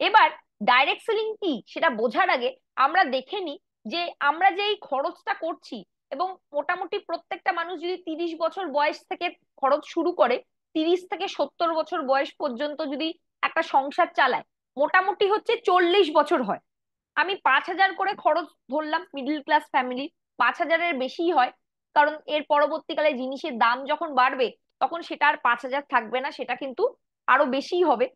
A: এবার ডাইরেক্ট সেলিং কি সেটা বোঝার আগে আমরা দেখে নিই যে আমরা যে এই খরচটা করছি, এবং মোটামুটি প্রত্যেকটা মানুষ যদি 30 বছর বয়স থেকে খরচ শুরু করে, 30 থেকে 70 বছর বয়স পর্যন্ত যদি একটা সংসার চালায়, মোটামুটি হচ্ছে 40 বছর হয়। আমি 5,000 করে খরচ ধরলাম, মিডল ক্লাস ফ্যামিলি 5,000-এর বেশি হয়, কারণ এর পরবর্তীকালে জিনিসের দাম যখন বাড়বে তখন সেটা আর 5,000 থাকবে না, সেটা কিন্তু আরো বেশি হবে।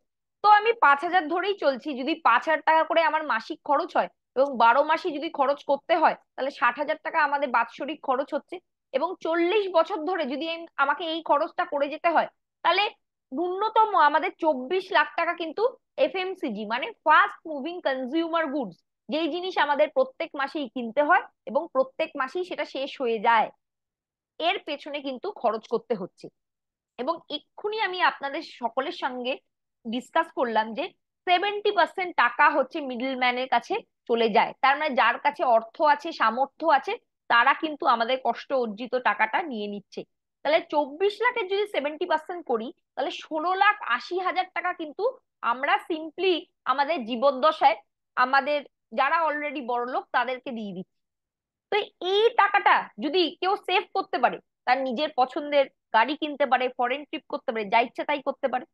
A: তো আমি 5,000 ধরেই চলছি। যদি 5,000 টাকা করে আমার মাসিক খরচ হয় এবং 12 মাসই যদি খরচ করতে হয়, তাহলে 60,000 টাকা আমাদের বাৎসরিক খরচ হচ্ছে। এবং 40 বছর ধরে যদি আমাকে এই খরচটা করে যেতে হয়, তাহলে ন্যূনতম আমাদের 24 লাখ টাকা কিন্তু এফএমসিজি মানে ফাস্ট মুভিং কনজিউমার গুডস, যেই জিনিস আমাদের প্রত্যেক মাসেই কিনতে হয় এবং প্রত্যেক মাসেই সেটা শেষ হয়ে যায়, এর পেছনে কিন্তু খরচ করতে হচ্ছে। এবং এক্ষুনি আমি আপনাদের সকলের সঙ্গে ডিসকাস করলাম যে 70% টাকা হচ্ছে মিডল ম্যানের কাছে চলে যায়। তার মানে যার কাছে অর্থ আছে, সামর্থ্য আছে, তারা কিন্তু আমাদের কষ্ট অর্জিত টাকাটা নিয়ে নিচ্ছে। তাহলে 24 লাখের যদি 70% করি, তাহলে 16,80,000 টাকা কিন্তু আমরা সিম্পলি আমাদের জীবদ্দশায় আমাদের যারা অলরেডি বড়লোক তাদেরকে দিয়ে দিচ্ছি। তো এই টাকাটা যদি কেউ সেভ করতে পারে, তার নিজের পছন্দের গাড়ি কিনতে পারে, ফরেন ট্রিপ করতে পারে, যা ইচ্ছা তাই করতে পারে।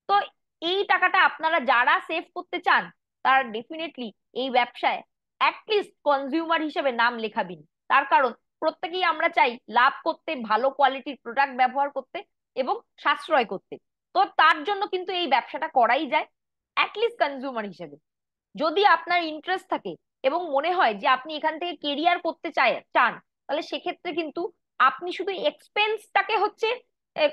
A: তো এই টাকাটা আপনারা যারা সেভ করতে চান, তারা ডেফিনেটলি এই ব্যবসায় অ্যাটলিস্ট কনজিউমার হিসেবে নাম লেখাবেন। তার কারণ প্রত্যেকেই আমরা চাই লাভ করতে, ভালো কোয়ালিটির প্রোডাক্ট ব্যবহার করতে এবং সাশ্রয় করতে। তো তার জন্য কিন্তু এই ব্যবসাটা করাই যায় অ্যাটলিস্ট কনজিউমার হিসেবে। যদি আপনার ইন্টারেস্ট থাকে এবং মনে হয় যে আপনি এখান থেকে কেরিয়ার করতে চান, তাহলে সেক্ষেত্রে কিন্তু আপনি শুধু এক্সপেন্সটাকে হচ্ছে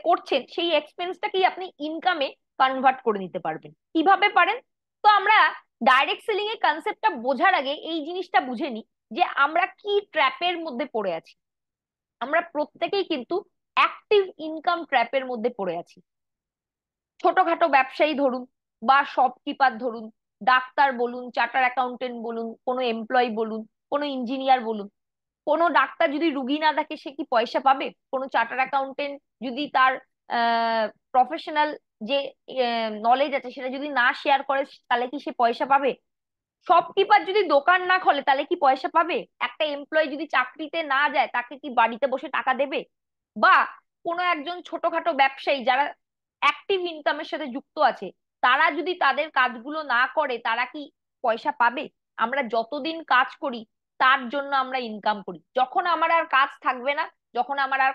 A: করছেন, সেই এক্সপেন্সটাকেই আপনি ইনকামে কনভার্ট করে নিতে পারবেন। কিভাবে পারেন? তো আমরা ডাইরেক্ট সেলিং এর কনসেপ্টটা বোঝার আগে এই জিনিসটা বুঝে নিই যে আমরা কি ট্র্যাপের মধ্যে পড়ে আছি। আমরা প্রত্যেকেই কিন্তু অ্যাক্টিভ ইনকাম ট্র্যাপের মধ্যে পড়ে আছি। ছোটখাটো ব্যবসায়ী ধরুন, বা শপকিপার ধরুন, ডাক্তার বলুন, চার্টার অ্যাকাউন্টেন্ট বলুন, কোনো এমপ্লয়ি বলুন, কোনো ইঞ্জিনিয়ার বলুন। কোনো ডাক্তার যদি রুগী না দেখে সে কি পয়সা পাবে? কোনো চার্টার অ্যাকাউন্টেন্ট যদি তার প্রফেশনাল যে নলেজ আছে সেটা যদি না শেয়ার করে, তাহলে কি সে পয়সা পাবে? শপকিপার যদি দোকান না খোলে তাহলে কি পয়সা পাবে? একটা এমপ্লয়ি যদি চাকরিতে না যায়, তাকে কি বাড়িতে বসে টাকা দেবে? বা কোনো একজন ছোটখাটো ব্যবসায়ী যারা অ্যাক্টিভ ইনকামের সাথে যুক্ত আছে, তারা যদি তাদের কাজগুলো না করে, তারা কি পয়সা পাবে? আমরা যতদিন কাজ করি তার জন্য আমরা ইনকাম করি। যখন আমার আর কাজ থাকবে না, যখন আমার আর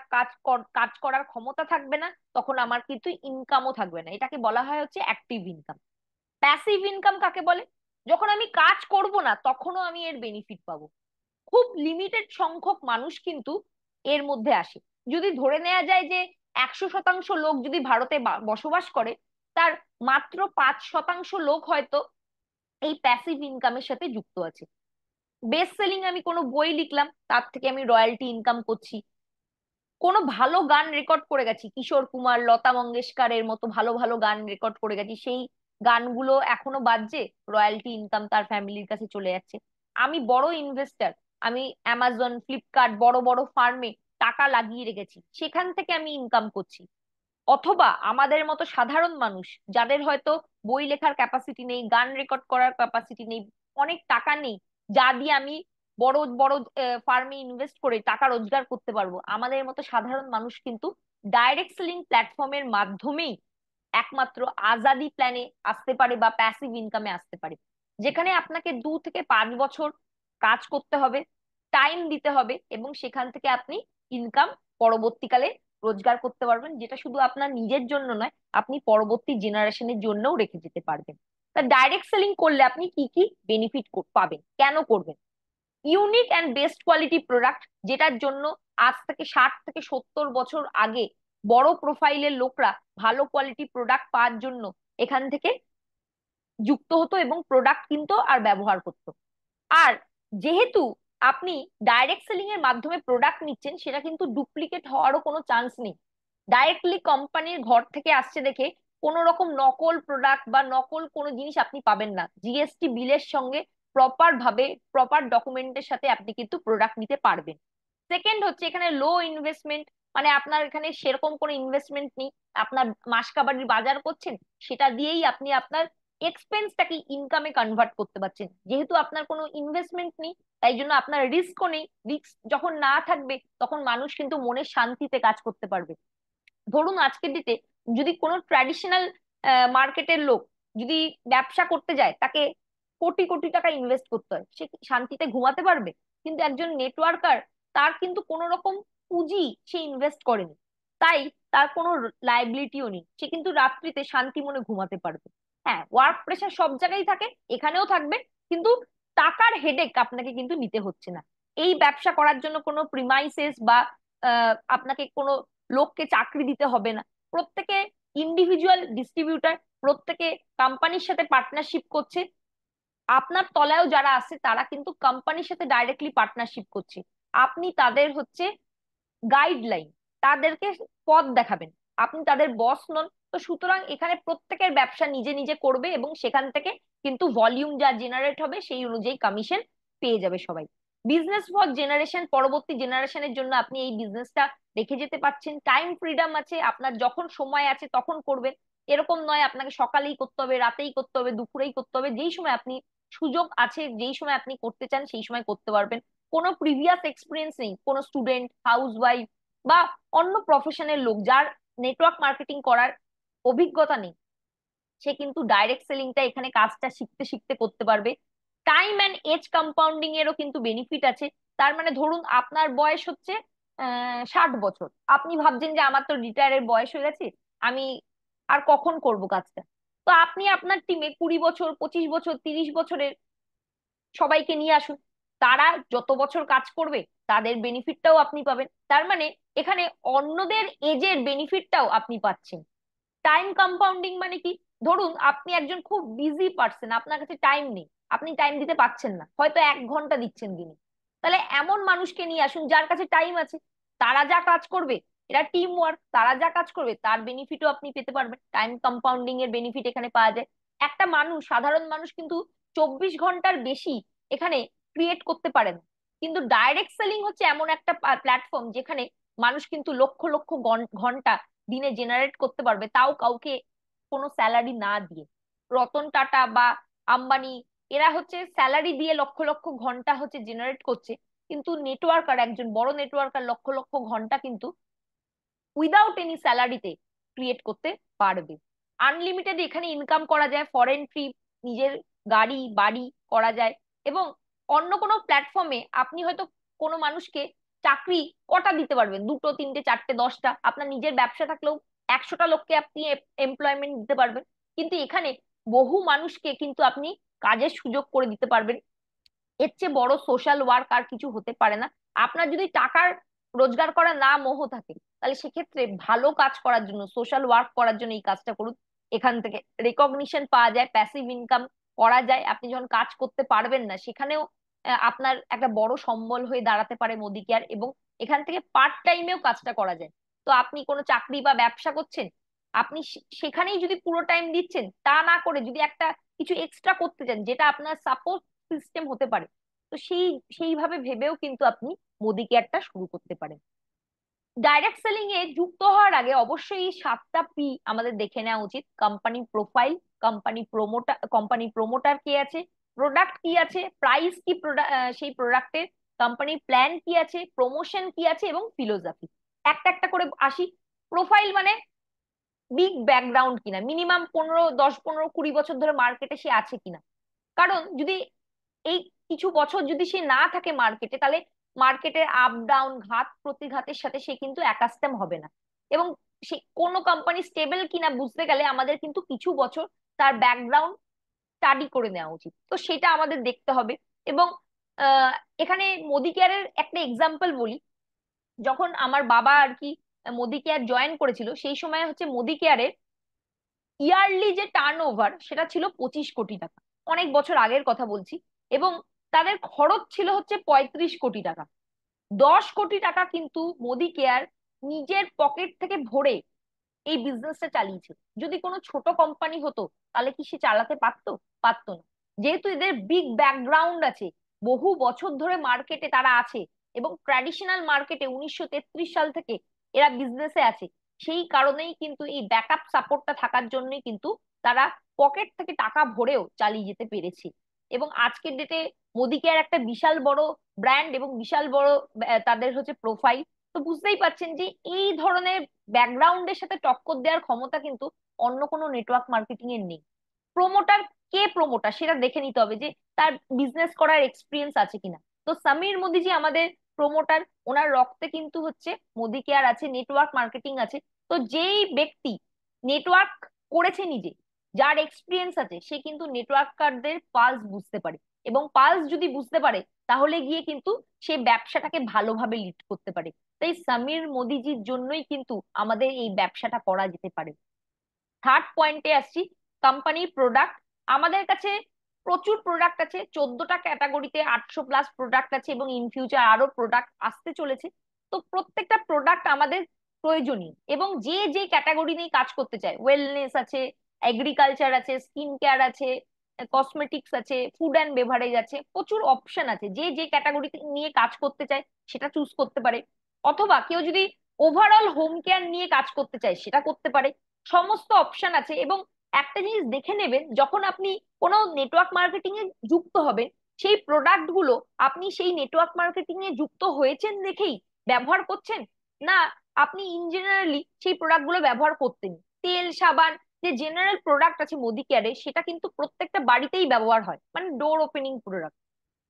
A: কাজ করার ক্ষমতা থাকবে না, তখন আমার কিন্তু ইনকামও থাকবে না। এটাকে বলা হয় হচ্ছে অ্যাক্টিভ ইনকাম। প্যাসিভ ইনকাম কাকে বলে? যখন আমি কাজ করব না তখনও আমি এর বেনিফিট পাবো। খুব লিমিটেড সংখ্যক মানুষ কিন্তু এর মধ্যে আসে। যদি ধরে নেওয়া যায় যে 100% লোক যদি ভারতে বসবাস করে, তার মাত্র 5% লোক হয়তো এই প্যাসিভ ইনকামের সাথে যুক্ত আছে। বেস্ট সেলিং আমি কোনো বই লিখলাম, তার থেকে আমি রয়্যালটি ইনকাম করছি। কোনো ভালো গান রেকর্ড করে গেছি, কিশোর কুমার, লতা মঙ্গেশকরের মতো ভালো ভালো গান রেকর্ড করে গেছি, সেই গানগুলো এখনো বাজছে, রয়্যালটি ইনকাম তার ফ্যামিলির কাছে চলে যাচ্ছে। আমি বড় ইনভেস্টার, আমি অ্যামাজন, ফ্লিপকার্ট, বড় বড় ফার্মে টাকা লাগিয়ে রেখেছি, সেখান থেকে আমি ইনকাম করছি। অথবা আমাদের মতো সাধারণ মানুষ, যাদের হয়তো বই লেখার ক্যাপাসিটি নেই, গান রেকর্ড করার ক্যাপাসিটি নেই, অনেক টাকা নেই যা দিয়ে আমি বড় বড় ফার্মে ইনভেস্ট করে টাকা রোজগার করতে পারবো, আমাদের মতো সাধারণ মানুষ কিন্তু ডাইরেক্ট সেলিং প্ল্যাটফর্মের মাধ্যমেই একমাত্র আজাদি প্ল্যানে আসতে পারে বা প্যাসিভ ইনকামে আসতে পারে। যেখানে আপনাকে 2 থেকে 5 বছর কাজ করতে হবে, টাইম দিতে হবে, এবং সেখান থেকে আপনি ইনকাম পরবর্তীকালে রোজগার করতে পারবেন, যেটা শুধু আপনার নিজের জন্য নয়, আপনি পরবর্তী জেনারেশনের জন্যও রেখে যেতে পারবেন। তা ডাইরেক্ট সেলিং করলে আপনি কি কি বেনিফিট পাবেন, কেন করবেন? Unique and best quality product, যেটার জন্য আজ থেকে 60 থেকে 70 বছর আগে বড় প্রোফাইলের লোকরা ভালো কোয়ালিটি প্রোডাক্ট পাওয়ার জন্য এখান থেকে যুক্ত হতো এবং প্রোডাক্ট কিনতো আর ব্যবহার করতো। আর যেহেতু আপনি ডাইরেক্ট সেলিং এর মাধ্যমে প্রোডাক্ট নিচ্ছেন, সেটা কিন্তু ডুপ্লিকেট হওয়ারও কোনো চান্স নেই। ডাইরেক্টলি কোম্পানির ঘর থেকে আসছে দেখে কোনো রকম নকল প্রোডাক্ট বা নকল কোনো জিনিস আপনি পাবেন না। জিএসটি বিলের সঙ্গে প্রপার ভাবে, প্রপার ডকুমেন্টের সাথে আপনি কিন্তু প্রোডাক্ট নিতে পারবেন। সেকেন্ড হচ্ছে এখানে লো ইনভেস্টমেন্ট, মানে আপনার এখানে সেরকম কোনো ইনভেস্টমেন্ট নেই। আপনার মাসকাবারির বাজার করছেন, সেটা দিয়েই আপনি আপনার এক্সপেন্সটাকে ইনকামে কনভার্ট করতে পারছেন। যেহেতু আপনার কোনো ইনভেস্টমেন্ট নেই, তাই জন্য আপনার রিস্কও নেই। রিস্ক যখন না থাকবে তখন মানুষ কিন্তু মনের শান্তিতে কাজ করতে পারবে। ধরুন আজকের ডেটে যদি কোনো ট্র্যাডিশনাল মার্কেটের লোক যদি ব্যবসা করতে যায়, তাকে কোটি কোটি টাকা ইনভেস্ট করতে হয়, সে কি শান্তিতে ঘুমাতে পারবে? কিন্তু একজন নেটওয়ার্কার, তার কিন্তু কোনো রকম পুঁজি সে ইনভেস্ট করেনি, তাই তার কোনো লাইবিলিটিও নেই, সে কিন্তু রাত্রিতে শান্তি মনে ঘুমাতে পারবে। হ্যাঁ, ওয়ার্ক প্রেশার সব জায়গায় থাকে, এখানেও থাকবে, কিন্তু টাকার হেডেক আপনাকে কিন্তু নিতে হচ্ছে না। এই ব্যবসা করার জন্য কোনো প্রিমাইসেস বা আপনাকে কোনো লোককে চাকরি দিতে হবে না। প্রত্যেকে ইন্ডিভিজুয়াল ডিস্ট্রিবিউটার, প্রত্যেকে কোম্পানির সাথে পার্টনারশিপ করছে। আপনার তলায়ও যারা আছে তারা কিন্তু কোম্পানির সাথে ডাইরেক্টলি পার্টনারশিপ করছে। আপনি তাদের হচ্ছে গাইডলাইন, তাদেরকে পথ দেখাবেন, আপনি তাদের বস নন। তো সুতরাং এখানে প্রত্যেকের ব্যবসা নিজে নিজে করবে এবং সেখান থেকে কিন্তু ভলিউম যা জেনারেট হবে সেই অনুযায়ী কমিশন পেয়ে যাবে সবাই। বিজনেস ফর জেনারেশন, পরবর্তী জেনারেশনের জন্য আপনি এই বিজনেসটা রেখে যেতে পারছেন। টাইম ফ্রিডম আছে, আপনার যখন সময় আছে তখন করবেন। এরকম নয় আপনাকে সকালেই করতে হবে, রাতেই করতে হবে, দুপুরেই করতে হবে। যেই সময় আপনি সুযোগ আছে, যেই সময় আপনি করতে চান সেই সময় করতে পারবেন। কোনো প্রিভিয়াস এক্সপিরিয়েন্স নেই, কোনো স্টুডেন্ট, হাউস ওয়াইফ বা অন্য প্রফেশনের লোক যার নেটওয়ার্ক মার্কেটিং করার অভিজ্ঞতা নেই, সে কিন্তু ডাইরেক্ট সেলিংটা এখানে কাজটা শিখতে শিখতে করতে পারবে। টাইম অ্যান্ড এজ কম্পাউন্ডিং এরও কিন্তু বেনিফিট আছে। তার মানে ধরুন আপনার বয়স হচ্ছে 60 বছর, আপনি ভাবছেন যে আমার তো রিটায়ারের বয়স হয়ে গেছে, আমি আর কখন করব কাজটা। তো আপনি আপনার টিমে 20 বছর, 25 বছর, 30 বছরের সবাইকে নিয়ে আসুন। তারা যত বছর কাজ করবে তাদের বেনিফিটটাও আপনি পাবেন। তার মানে এখানে অন্যদের এজের বেনিফিটটাও আপনি পাচ্ছেন। টাইম কম্পাউন্ডিং মানে কি? ধরুন আপনি একজন খুব বিজি পার্সন, আপনার কাছে টাইম নেই, আপনি টাইম দিতে পারছেন না, হয়তো 1 ঘন্টা দিচ্ছেন দিনে। তাহলে এমন মানুষকে নিয়ে আসুন যার কাছে টাইম আছে। তারা যা কাজ করবে, এরা টিম ওয়ার্ক, তারা যা কাজ করবে তার বেনিফিটও আপনি পেতে পারবেন। টাইম কম্পাউন্ডিং এর বেনিফিট এখানে পাওয়া যায়। একটা মানুষ, সাধারণ মানুষ কিন্তু 24 ঘন্টার বেশি এখানে ক্রিয়েট করতে পারে না। কিন্তু ডাইরেক্ট সেলিং হচ্ছে এমন একটা প্ল্যাটফর্ম যেখানে মানুষ কিন্তু লক্ষ লক্ষ ঘন্টা দিনে জেনারেট করতে পারবে, তাও কাউকে কোনো স্যালারি না দিয়ে। রতন টাটা বা আম্বানি, এরা হচ্ছে স্যালারি দিয়ে লক্ষ লক্ষ ঘন্টা হচ্ছে জেনারেট করছে, কিন্তু নেটওয়ার্কার, একজন বড় নেটওয়ার্কার লক্ষ লক্ষ ঘন্টা কিন্তু উইদাউট এনি স্যালারিতে ক্রিয়েট করতে পারবে। আনলিমিটেড এখানে ইনকাম করা যায়, ফরেন ট্রিপ, নিজের গাড়ি বাড়ি করা যায়। এবং অন্য কোনো প্ল্যাটফর্মে আপনি হয়তো কোনো মানুষকে চাকরি কটা দিতে পারবেন, 2টো 3টে 4টে 10টা, আপনার নিজের ব্যবসা থাকলেও 100টা লোককে আপনি এমপ্লয়মেন্ট দিতে পারবেন। কিন্তু এখানে বহু মানুষকে কিন্তু আপনি কাজের সুযোগ করে দিতে পারবেন। এর চেয়ে বড় সোশ্যাল ওয়ার্ক আর কিছু হতে পারে না। আপনার যদি টাকার রোজগার করা না মোহ থাকে, তাহলে সেক্ষেত্রে ভালো কাজ করার জন্য, সোশ্যাল ওয়ার্ক করার জন্য এই কাজটা করুন। এখান থেকে রেকগনিশন পাওয়া যায়, প্যাসিভ ইনকাম করা যায়। আপনি যখন কাজ করতে পারবেন না সেখানেও আপনার একটা বড় সম্বল হয়ে দাঁড়াতে পারে মোদি কেয়ার। এবং এখান থেকে পার্ট টাইমেও কাজটা করা যায়। তো আপনি কোনো চাকরি বা ব্যবসা করছেন, আপনি সেখানেই যদি পুরো টাইম দিচ্ছেন, তা না করে যদি একটা কিছু এক্সট্রা করতে চান যেটা আপনার সাপোর্ট সিস্টেম হতে পারে, তো সেইভাবে ভেবেও কিন্তু আপনি মোদি কেয়ারটা শুরু করতে পারেন। ডাইরেক্ট সেলিং এ যুক্ত হওয়ার আগে অবশ্যই 7টা P আমাদের দেখে নেওয়া উচিত। কোম্পানি প্রোফাইল, কোম্পানি প্রমোটার কে আছে, প্রোডাক্ট কি আছে, প্রাইস কি সেই প্রোডাক্টের, কোম্পানির প্ল্যান কি আছে, প্রমোশন কি আছে এবং ফিলোসফি। একটা একটা করে আসি। প্রোফাইল মানে বিগ ব্যাকগ্রাউন্ড কিনা, মিনিমাম 10 15 20 বছর ধরে মার্কেটে সে আছে কিনা। কারণ যদি এই কিছু বছর যদি সে না থাকে মার্কেটে, তাহলে মার্কেটের আপ ডাউন, ঘাত প্রতিঘাতের সাথে সে কিন্তু অ্যাকাস্টেম হবে না। এবং সে কোনো কোম্পানি স্টেবল কিনা বুঝতে গেলে আমাদের কিন্তু কিছু বছর তার ব্যাকগ্রাউন্ড স্টাডি করে নেওয়া উচিত, তো সেটা আমাদের দেখতে হবে। এবং আহ, এখানে মোদি কেয়ারের একটা এক্সাম্পল বলি। যখন আমার বাবা আর কি মোদি কেয়ার জয়েন করেছিল, সেই সময় হচ্ছে মোদি কেয়ারের ইয়ারলি যে টার্নওভার সেটা ছিল 25 কোটি টাকা। অনেক বছর আগের কথা বলছি। এবং তাদের খরচ ছিল হচ্ছে 35 কোটি টাকা। 10 কোটি টাকা কিন্তু মোদি কেয়ার নিজের পকেট থেকে ভরে এই বিজনেসটা চালিয়েছে। যদি কোনো ছোট কোম্পানি হতো তাহলে কি সে চালাতে পারতো? পারতো না। যেহেতু এদের বিগ ব্যাকগ্রাউন্ড আছে, বহু বছর ধরে মার্কেটে তারা আছে, এবং ট্র্যাডিশনাল মার্কেটে 1933 সাল থেকে এরা বিজনেসে আছে, সেই কারণেই কিন্তু এই ব্যাকআপ সাপোর্টটা থাকার জন্যই কিন্তু তারা পকেট থেকে টাকা ভরেও চালিয়ে যেতে পেরেছে। এবং আজকের ডেটে মোদি কেয়ার একটা বিশাল বড় ব্র্যান্ড এবং বিশাল বড় তাদের হচ্ছে প্রোফাইল। তো বুঝতেই পারছেন যে এই ধরনের ব্যাকগ্রাউন্ডের সাথে টক্কর দেওয়ার ক্ষমতা কিন্তু অন্য কোনো নেটওয়ার্ক মার্কেটিং এর নেই। প্রোমোটার, কে প্রোমোটার সেটা দেখে নিতে হবে যে তার বিজনেস করার এক্সপিরিয়েন্স আছে কিনা। তো সমীর মোদিজি আমাদের প্রোমোটার, ওনার রক্তে কিন্তু হচ্ছে মোদি কেয়ার আছে, নেটওয়ার্ক মার্কেটিং আছে। তো যেই ব্যক্তি নেটওয়ার্ক করেছে নিজে, যার এক্সপিরিয়েন্স আছে, সে কিন্তু নেটওয়ার্কারদের পালস বুঝতে পারে। এবং পালস যদি বুঝতে পারে তাহলে গিয়ে কিন্তু সে ব্যবসাটাকে ভালোভাবে লিড করতে পারে। তাই সমীর মোদিজির জন্যই কিন্তু আমাদের এই ব্যবসাটা করা যেতে পারে। থার্ড পয়েন্টে আসছি, কোম্পানির প্রোডাক্ট। আমাদের কাছে প্রচুর প্রোডাক্ট আছে, 14টা ক্যাটাগরিতে 800+ প্রোডাক্ট আছে এবং ইন ফিউচার আরো প্রোডাক্ট আসতে চলেছে। তো প্রত্যেকটা প্রোডাক্ট আমাদের প্রয়োজনীয়, এবং যে যে ক্যাটাগরি নিয়ে কাজ করতে চায়, ওয়েলনেস আছে, এগ্রিকালচার আছে, স্কিন কেয়ার আছে, কসমেটিক্স আছে, ফুড অ্যান্ড বেভারেজ আছে, প্রচুর অপশন আছে। যে যে ক্যাটাগরি নিয়ে কাজ করতে চায় সেটা চুজ করতে পারে। অথবা কেউ যদি ওভারঅল হোম কেয়ার নিয়ে কাজ করতে চায় সেটা করতে পারে। সমস্ত অপশন আছে। এবং একটা জিনিস দেখে নেবেন, যখন আপনি কোনো নেটওয়ার্ক মার্কেটিং এ যুক্ত হবেন, সেই প্রোডাক্ট গুলো আপনি সেই নেটওয়ার্ক মার্কেটিং এ যুক্ত হয়েছেন দেখেই ব্যবহার করছেন, না আপনি ইন জেনারেলি সেই প্রোডাক্ট গুলো ব্যবহার করতেন। তেল সাবান, যে জেনারেল প্রোডাক্ট আছে মোদি কেয়ারে, সেটা কিন্তু প্রত্যেকটা বাড়িতেই ব্যবহার হয়, মানে ডোর ওপেনিং প্রোডাক্ট।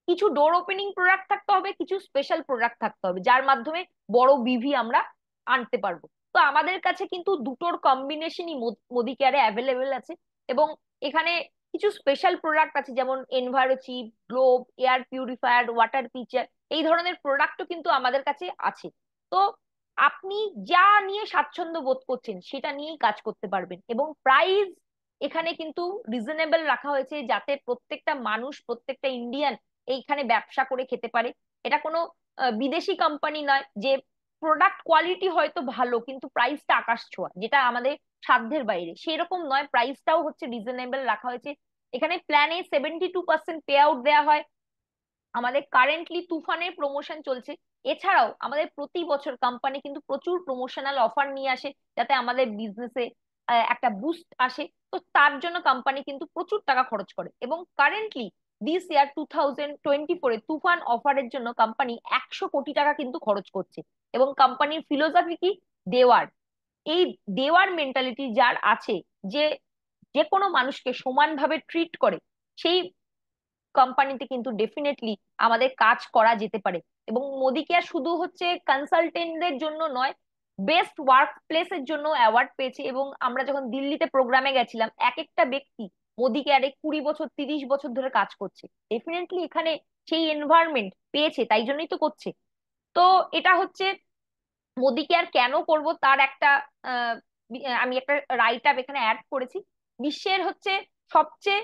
A: কিছু ডোর ওপেনিং প্রোডাক্ট থাকতে হবে, কিছু স্পেশাল প্রোডাক্ট থাকতে হবে, যার মাধ্যমে বড় বিভি আমরা আনতে পারবো। তো আমাদের কাছে কিন্তু দুটোর কম্বিনেশনই মোদি কেয়ারে অ্যাভেলেবেল আছে। এবং এখানে কিছু স্পেশাল প্রোডাক্ট আছে, যেমন envirochip, globe, air purifier, water pitcher, এই ধরনের প্রোডাক্টও কিন্তু আমাদের কাছে আছে। তো আপনি যা নিয়ে স্বাচ্ছন্দ্য বোধ করছেন সেটা নিয়েই কাজ করতে পারবেন। এবং প্রাইস এখানে কিন্তু রিজনেবল রাখা হয়েছে, যাতে প্রত্যেকটা মানুষ, প্রত্যেকটা ইন্ডিয়ান এইখানে ব্যবসা করে খেতে পারে। এটা কোনো বিদেশি কোম্পানি নয় যে প্রোডাক্ট কোয়ালিটি হয়তো ভালো কিন্তু প্রাইসটা আকাশ ছোঁয়া, যেটা আমাদের সাধ্যের বাইরে, সেরকম নয়। প্রাইসটাও হচ্ছে রিজনেবল রাখা হয়েছে। এখানে প্ল্যানে 72% পে আউট দেওয়া হয়। আমাদের কারেন্টলি তুফানের প্রমোশন চলছে। এছাড়াও আমাদের প্রতি বছর কোম্পানি কিন্তু প্রচুর প্রমোশনাল অফার নিয়ে আসে, যাতে আমাদের বিজনেসে একটা বুস্ট আসে। তো তার জন্য কোম্পানি কিন্তু প্রচুর টাকা খরচ করে। এবং কারেন্টলি দিস ইয়ার 2024-এ তুফান অফারের জন্য কোম্পানি 100 কোটি টাকা কিন্তু খরচ করছে। এবং কোম্পানির ফিলোসফি কি? দেওয়ার। এই দেওয়ার মেন্টালিটি যার আছে, যে যে কোনো মানুষকে সমানভাবে ট্রিট করে, সেই কোম্পানিতে কিন্তু ডেফিনেটলি আমাদের কাজ করা যেতে পারে। এবং মোদি কেয়ার শুধু হচ্ছে কনসালটেন্টদের জন্য নয়, বেস্ট ওয়ার্ক প্লেসের জন্য অ্যাওয়ার্ড পেয়েছে। এবং আমরা যখন দিল্লিতে প্রোগ্রামে গেছিলাম, এক একটা ব্যক্তি মোদি কেয়ারে 20 বছর 30 বছর ধরে কাজ করছে। ডেফিনেটলি এখানে সেই এনভায়রনমেন্ট পেয়েছে, তাই জন্যই তো করছে। তো এটা হচ্ছে মোদি কেয়ার কেন করব তার একটা আমি একটা রাইট আপ এখানে অ্যাড করেছি। বিশ্বের হচ্ছে সবচেয়ে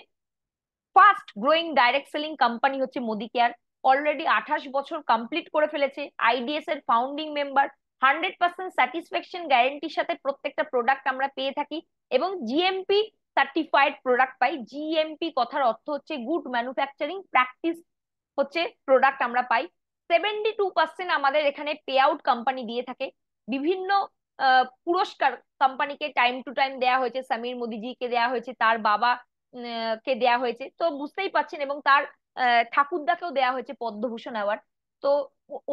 A: fast growing direct selling company হচ্ছে মোদি কেয়ার। অলরেডি 28 বছর কমপ্লিট করে ফেলেছে। আইডিএস এর ফাউন্ডিং মেম্বার। 100% স্যাটিসফ্যাকশন গ্যারেন্টির সাথে প্রত্যেকটা প্রোডাক্ট আমরা পেয়ে থাকি। এবং জিএমপি সার্টিফাইড প্রোডাক্ট পাই। জিএমপি কথার অর্থ হচ্ছে গুড ম্যানুফ্যাকচারিং প্র্যাকটিস হচ্ছে প্রোডাক্ট আমরা পাই। 72% আমাদের এখানে পে আউট কোম্পানি দিয়ে থাকে। বিভিন্ন পুরস্কার কোম্পানিকে টাইম টু টাইম দেওয়া হয়েছে। সমীর মোদিজিকে দেওয়া হয়েছে, তার বাবা কে দেয়া হয়েছে, তো বুঝতেই পাচ্ছেন। এবং তার ঠাকুরদাকেও দেয়া হয়েছে পদ্মভূষণ অ্যাওয়ার্ড। তো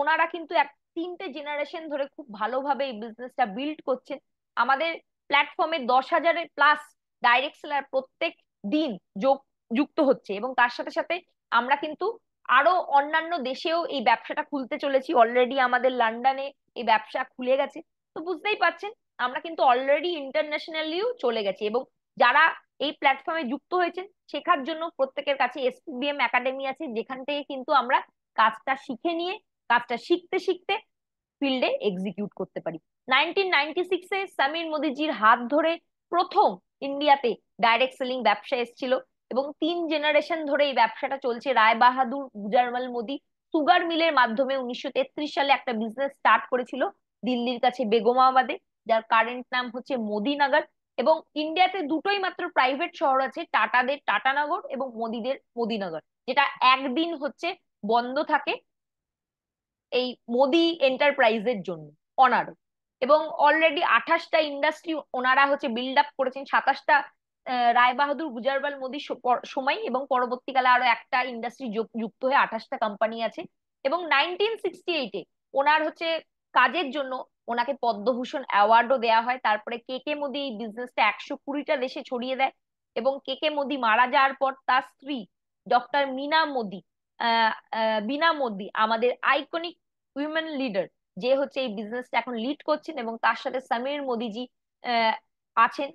A: ওনারা কিন্তু 3টে জেনারেশন ধরে খুব ভালোভাবে এই বিজনেসটা বিল্ড করছেন। আমাদের প্ল্যাটফর্মে 10,000-এর প্লাস ডাইরেক্ট সেলার প্রত্যেক দিন যোগ যুক্ত হচ্ছে। এবং তার সাথে সাথে আমরা কিন্তু আরো অন্যান্য দেশেও এই ব্যবসাটা খুলতে চলেছি। অলরেডি আমাদের লন্ডনে এই ব্যবসা খুলে গেছে। তো বুঝতেই পারছেন, আমরা কিন্তু অলরেডি ইন্টারন্যাশনালিও চলে গেছি। এবং যারা এই প্ল্যাটফর্মে যুক্ত হয়েছেন, শেখার জন্য প্রত্যেকের কাছে এসপিবিএম একাডেমি আছে, যেখান থেকে কিন্তু আমরা কাজটা শিখে নিয়ে, কাজটা শিখতে শিখতে ফিল্ডে এক্সিকিউট করতে পারি। 1996-এ সমীর মোদিজির হাত ধরে প্রথম ইন্ডিয়াতে ডাইরেক্ট সেলিং ব্যবসা এসেছিল। এবং 3 জেনারেশন ধরে এই ব্যবসাটা চলছে। রায় বাহাদুর গুজারমাল মোদি সুগার মিলের মাধ্যমে 1933 সালে একটা বিজনেস স্টার্ট করেছিল দিল্লির কাছে বেগমাবাদে, যার কারেন্ট নাম হচ্ছে মোদিনগর। এবং ইন্ডিয়াতে দুটোই মাত্র প্রাইভেট শহর আছে, টাটাদের টাটানগর এবং মোদিদের মোদিনগর, যেটা একদিন হচ্ছে বন্ধ থাকে এই মোদি এন্টারপ্রাইজের জন্য, অনার। এবং অলরেডি 28টা ইন্ডাস্ট্রি ওনারা হচ্ছে বিল্ড আপ করেছেন। 27টা রায় বাহাদুর গুজরাওয়াল মোদির সময় এবং পরবর্তীকালে আরো একটা ইন্ডাস্ট্রি যুক্ত হয়ে 28টা কোম্পানি আছে। এবং 1968-এ ওনার হচ্ছে কাজের জন্য ওনাকে পদ্মভূষণ অ্যাওয়ার্ডও দেওয়া হয়। তারপরে কে কে মোদি এই বিজনেসটা 120টা দেশে ছড়িয়ে দেয়। এবং কে কে মোদি মারা যাওয়ার পর তার স্ত্রী ডক্টর মিনা মোদি, বিনা মোদি, আমাদের আইকনিক উইমেন লিডার, যে হচ্ছে এই বিজনেসটা এখন লিড করছেন, এবং তার সাথে সমীর মোদিজি আছেন,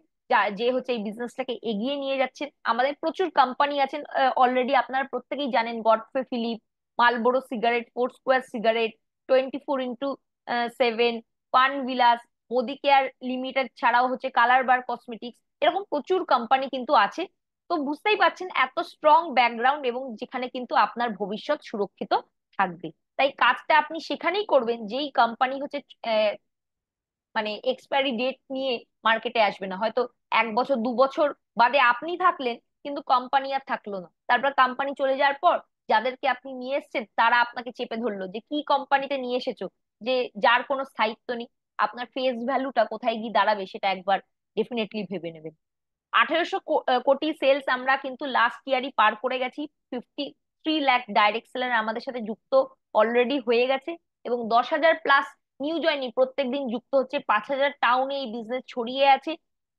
A: যে হচ্ছে এই বিজনেসটাকে এগিয়ে নিয়ে যাচ্ছেন। আমাদের প্রচুর কোম্পানি আছেন অলরেডি, আপনারা প্রত্যেকেই জানেন, Godfrey Phillips, Marlboro cigarette, four square cigarette, 24x7, Pan বিলাস, মোদি কেয়ার লিমিটেড, ছাড়াও হচ্ছে কালার বার কসমেটিক্স, এরকম প্রচুর কোম্পানি কিন্তু আছে। তো বুঝতেই পারছেন এত স্ট্রং ব্যাকগ্রাউন্ড, এবং যেখানে কিন্তু আপনার ভবিষ্যৎ সুরক্ষিত থাকবে। তাই কাজটা আপনি সেখানেই করবেন যেই কোম্পানি হচ্ছে মানে এক্সপায়ারি ডেট নিয়ে মার্কেটে আসবে না। হয়তো 1 বছর 2 বছর বাদে আপনি থাকলেন, কিন্তু কোম্পানি আর থাকলো না। তারপর কোম্পানি চলে যাওয়ার পর যাদেরকে আপনি নিয়ে এসেছেন তারা আপনাকে চেপে ধরলো যে কি কোম্পানিতে নিয়ে এসেছো, যে যার কোনো স্থায়িত্ব নেই। আপনার ফেস ভ্যালুটা কোথায় গিয়ে দাঁড়াবে সেটা একবার ডেফিনেটলি ভেবে নেবেন। 1800 কোটি সেলস আমরা কিন্তু লাস্ট ইয়ারই পার করে গেছি। 53 লাখ ডাইরেক্ট সেলার আমাদের সাথে যুক্ত অলরেডি হয়ে গেছে, এবং 10,000+ নিউ জয়নি প্রত্যেকদিন যুক্ত হচ্ছে। 5,000 টাউনে এই বিজনেস ছড়িয়ে আছে।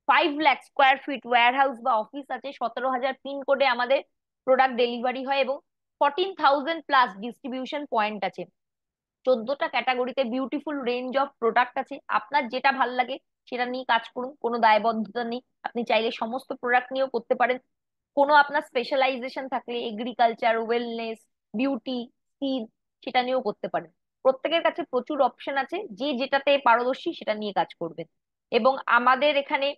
A: 5 lakh square feet warehouse বা অফিস আছে। 17,000 পিনকোডে আমাদের প্রোডাক্ট ডেলিভারি হয়, এবং 14,000+ ডিস্ট্রিবিউশন পয়েন্ট আছে। 14টা ক্যাটাগরিতে বিউটিফুল রেঞ্জ অফ প্রোডাক্ট আছে। আপনার যেটা ভাল লাগে সেটা নিয়ে কাজ করুন, কোনো দায়বদ্ধতা নেই। আপনি চাইলে সমস্ত প্রোডাক্ট নিয়েও করতে পারেন। কোনো আপনার স্পেশালাইজেশন থাকলে এগ্রিকালচার, ওয়েলনেস, বিউটি, স্কিন, সেটা নিয়েও করতে পারেন। প্রত্যেকের কাছে প্রচুর অপশন আছে, যে যেটাতে পারদর্শী সেটা নিয়ে কাজ করবেন। এবং আমাদের এখানে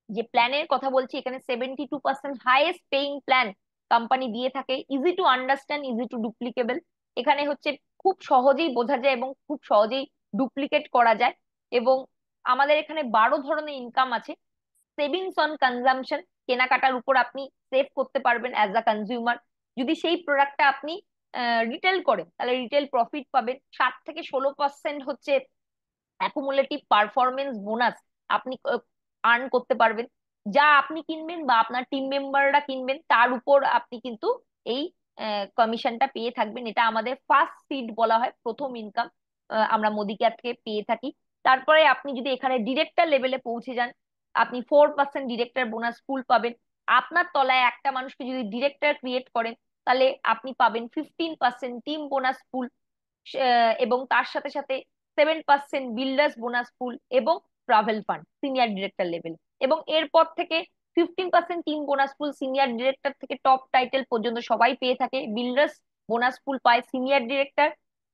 A: যে প্ল্যানের কথা বলছি, এখানে 72% হাইয়েস্ট পেইং প্ল্যান কোম্পানি দিয়ে থাকে। Easy to understand, easy to duplicable. এখানে হচ্ছে খুব সহজেই বোঝা যায় এবং খুব সহজেই ডুপ্লিকেট করা যায়। এবং আমাদের এখানে 12 ধরনের ইনকাম আছে। সেভিংস অন কনজাম্পশন, কেনাকাটার উপর আপনি সেভ করতে পারবেন অ্যাজ আ কনজিউমার। যদি সেই প্রোডাক্টটা আপনি রিটেল করেন তাহলে রিটেল প্রফিট পাবেন। 7 থেকে 16% হচ্ছে অ্যাকুমুলেটিভ পারফরমেন্স বোনাস আপনি আর্ন করতে পারবেন। যা আপনি কিনবেন বা আপনার টিম মেম্বাররা কিনবেন তার উপর আপনি কিন্তু এই কমিশনটা পেয়ে থাকবেন। এটা আমাদের ফার্স্ট সিড বলা হয়, প্রথম ইনকাম আমরা মোদি কেয়ার থেকে পেয়ে থাকি। তারপরে আপনি যদি এখানে ডিরেক্টর লেভেলে পৌঁছে যান, আপনি 4% ডিরেক্টর বোনাস পুল পাবেন। আপনার তলায় একটা মানুষকে যদি ডিরেক্টর ক্রিয়েট করেন তাহলে আপনি পাবেন 15% টিম বোনাস পুল, এবং তার সাথে সাথে 7% বিল্ডার্স বোনাস পুল এবং travel fund senior director level. এবং এরপর থেকে 15% টিম বোনাস পুল সিনিয়র ডিরেক্টর থেকে টপ টাইটেল পর্যন্ত সবাই পেয়ে থাকে। বিল্ডার্স বোনাস পুল পায় senior director,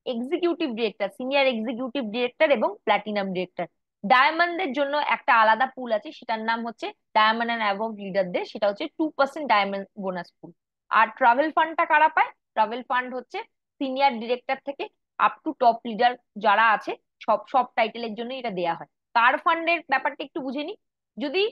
A: executive director, senior executive director এবং প্ল্যাটিনাম ডিরেক্টর। ডায়মন্ডের জন্য একটা আলাদা পুল আছে, সেটার নাম হচ্ছে ডায়মন্ড অ্যান্ড অ্যাবভ লিডারদের, সেটা হচ্ছে 2% ডায়মন্ড বোনাস পুল। আর ট্রাভেল ফান্ডটা কারা পায়? ট্রাভেল ফান্ড হচ্ছে সিনিয়র ডিরেক্টর থেকে আপ টু টপ লিডার যারা আছে, সব সব টাইটেলের জন্য এটা দেয়া হয়। কার ফান্ডের ব্যাপারটা একটু বুঝে নি। যদি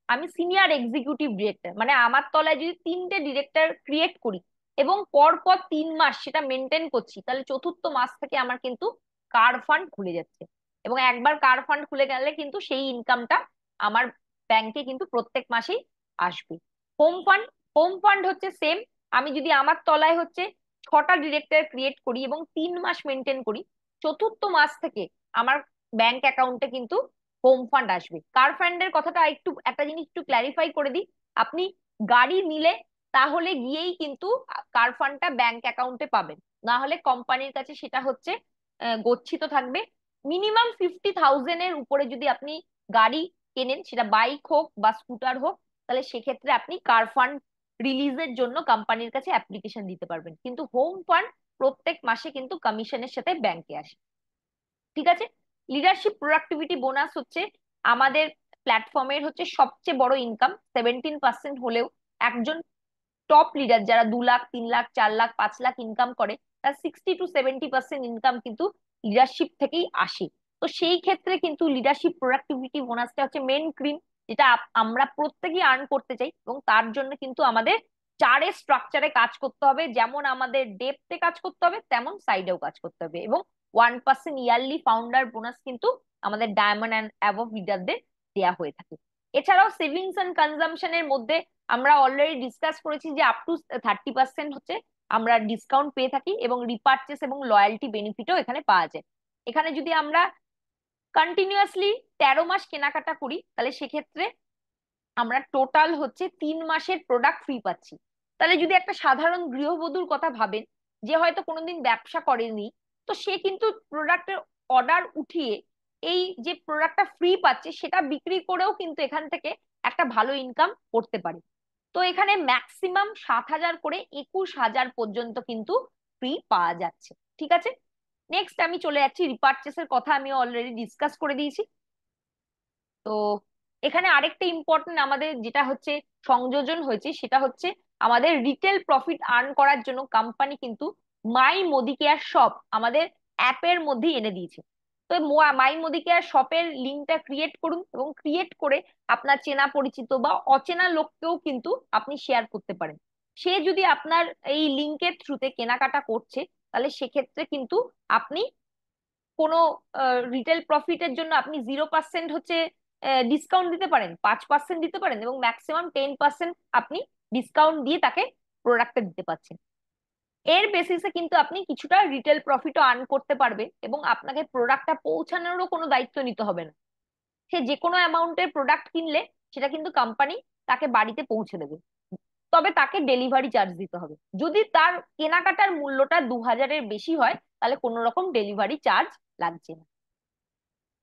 A: আমি সিনিয়র এক্সিকিউটিভ ডিরেক্টর, মানে আমার তলায় যদি 3টে ডিরেক্টর ক্রিয়েট করি এবং পর পর 3 মাস সেটা মেনটেন করছি, তাহলে চতুর্থ মাস থেকে আমার কিন্তু কার ফান্ড খুলে যাচ্ছে। এবং একবার কার ফান্ড খুলে গেলে কিন্তু সেই ইনকামটা আমার ব্যাংকে কিন্তু প্রত্যেক মাসেই আসবে। হোম ফান্ড, হোম ফান্ড হচ্ছে সেম। আমি যদি আমার তলায় হচ্ছে 6টা ডিরেক্টর ক্রিয়েট করি এবং 3 মাস মেনটেন করি, চতুর্থ মাস থেকে আমার ব্যাংক অ্যাকাউন্টে কিন্তু হোম ফান্ড আসবে। কার ফান্ডের কথাটা একটু, একটা জিনিস একটু ক্ল্যারিফাই করে দিই। আপনি গাড়ি নিলে তাহলে গিয়েই কিন্তু কার ফান্ডটা ব্যাংক অ্যাকাউন্টে পাবেন, না হলে কোম্পানির কাছে সেটা হচ্ছে গচ্ছিত থাকবে। মিনিমাম 50,000-এর উপরে যদি আপনি গাড়ি কেনেন, সেটা বাইক হোক বা স্কুটার হোক, তাহলে সেক্ষেত্রে আপনি কার ফান্ড রিলিজের জন্য কোম্পানির কাছে অ্যাপ্লিকেশন দিতে পারবেন। কিন্তু হোম ফান্ড প্রত্যেক মাসে কিন্তু কমিশনের সাথে ব্যাংকে আসে। ঠিক আছে। লিডারশিপ প্রোডাক্টিভিটি বোনাস হচ্ছে আমাদের প্ল্যাটফর্মের হচ্ছে সবচেয়ে বড় ইনকাম। 17% হলেও একজন টপ লিডার যারা 2 লাখ, 3 লাখ, 4 লাখ, 5 লাখ ইনকাম করে, তার 60 to 70% ইনকাম কিন্তু লিডারশিপ থেকেই আসে। তো সেই ক্ষেত্রে কিন্তু লিডারশিপ প্রোডাক্টিভিটি বোনাসটা হচ্ছে মেন ক্রিম, যেটা আমরা প্রত্যেকেই আর্ন করতে চাই। এবং তার জন্য কিন্তু আমাদের 4 স্ট্রাকচারে কাজ করতে হবে। যেমন আমাদের ডেপথে কাজ করতে হবে, তেমন সাইডেও কাজ করতে হবে। এবং 1% ইয়ারলি ফাউন্ডার বোনাস কিন্তু আমাদের ডায়মন্ড অ্যান্ড অ্যাবভ লিডারদের দেওয়া হয়ে থাকে। এছাড়াও সেভিংস এন্ড কনজাম্পশনের মধ্যে আমরা অলরেডি ডিসকাস করেছি যে আপ টু 30% হচ্ছে আমরা ডিসকাউন্ট পেয়ে থাকি, এবং রিপারচেস এবং লয়্যালটি বেনিফিটও এখানে পাওয়া যায়। এখানে যদি আমরা কন্টিনিউয়াসলি 13 মাস কেনাকাটা করি, তাহলে সেক্ষেত্রে আমরা টোটাল হচ্ছে 3 মাসের প্রোডাক্ট ফ্রি পাচ্ছি। তাহলে যদি একটা সাধারণ গৃহবধূর কথা ভাবেন, যে হয়তো কোনোদিন ব্যবসা করেনি, তো সে কিন্তু প্রোডাক্টের অর্ডার উঠিয়ে এই যে প্রোডাক্টটা ফ্রি পাচ্ছে সেটা বিক্রি করেও কিন্তু এখান থেকে একটা ভালো ইনকাম করতে পারে। তো এখানে ম্যাক্সিমাম 7,000 করে 21,000 পর্যন্ত কিন্তু ফ্রি পাওয়া যাচ্ছে। ঠিক আছে, নেক্সট আমি চলে যাচ্ছি, রিপারচেসের কথা আমি অলরেডি ডিসকাস করে দিয়েছি। তো এখানে আরেকটা ইম্পর্টেন্ট আমাদের যেটা হচ্ছে সংযোজন হয়েছে, সেটা হচ্ছে আমাদের রিটেল প্রফিট আর্ন করার জন্য কোম্পানি কিন্তু মাই মোদি কেয়ার শপ আমাদের অ্যাপের মধ্যে এনে দিয়েছে। তো মাই মোদি কেয়ার শপের লিঙ্কটা ক্রিয়েট করুন, এবং ক্রিয়েট করে আপনার চেনা পরিচিত বা অচেনা লোককেও কিন্তু আপনি শেয়ার করতে পারেন। সে যদি আপনার এই লিঙ্কের থ্রুতে কেনাকাটা করছে, তাহলে সেক্ষেত্রে কিন্তু আপনি কোনো রিটেল প্রফিটের জন্য আপনি 0% হচ্ছে ডিসকাউন্ট দিতে পারেন, 5% দিতে পারেন, এবং ম্যাক্সিমাম 10% আপনি ডিসকাউন্ট দিয়ে তাকে প্রোডাক্টটা দিতে পারছেন। এর বেসিসে কিন্তু আপনি কিছুটা রিটেল প্রফিটও আর্ন করতে পারবেন, এবং আপনাকে প্রোডাক্টটা পৌঁছানোরও কোনো দায়িত্ব নিতে হবে না। সে যে কোনো অ্যামাউন্টের প্রোডাক্ট কিনলে সেটা কিন্তু কোম্পানি তাকে বাড়িতে পৌঁছে দেবে, তবে তাকে ডেলিভারি চার্জ দিতে হবে। যদি তার কেনাকাটার মূল্যটা 2,000-এর বেশি হয়, তাহলে কোনো রকম ডেলিভারি চার্জ লাগছে না।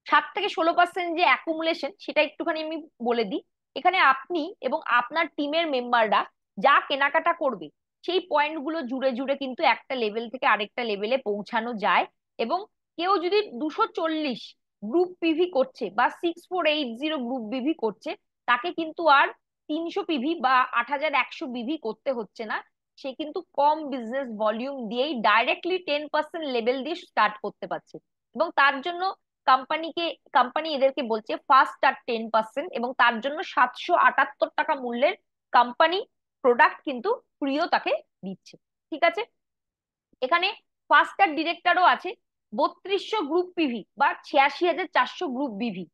A: 7 থেকে 16% যে অ্যাকুমুলেশন, সেটা একটুখানি আমি বলে দিই। এখানে আপনি এবং আপনার টিমের মেম্বাররা যা কেনাকাটা করবে, সেই পয়েন্টগুলো জুড়ে জুড়ে কিন্তু একটা লেভেল থেকে আরেকটা লেভেলে পৌঁছানো যায়। এবং কেউ যদি 240 গ্রুপ পিভি করছে বা 6480 গ্রুপ বিভি করছে, তাকে কিন্তু আর 300 পিভি বা 8,100 বিভি করতে হচ্ছে না। সে কিন্তু কম বিজনেস ভলিউম দিয়েই ডাইরেক্টলি 10% লেভেল দিয়ে স্টার্ট করতে পারছে। এবং তার জন্য কোম্পানিকে কোম্পানি এদেরকে বলছে ফার্স্ট স্টার্ট 10%, এবং তার জন্য 778 টাকা মূল্যের কোম্পানি প্রোডাক্ট কিন্তু ফ্রিও তাকে দিচ্ছে। ঠিক আছে, এখানে ফার্স্ট স্টার ডিরেক্টরও আছে। 3200 গ্রুপ পিভি বা 86,400 গ্রুপ বিভি,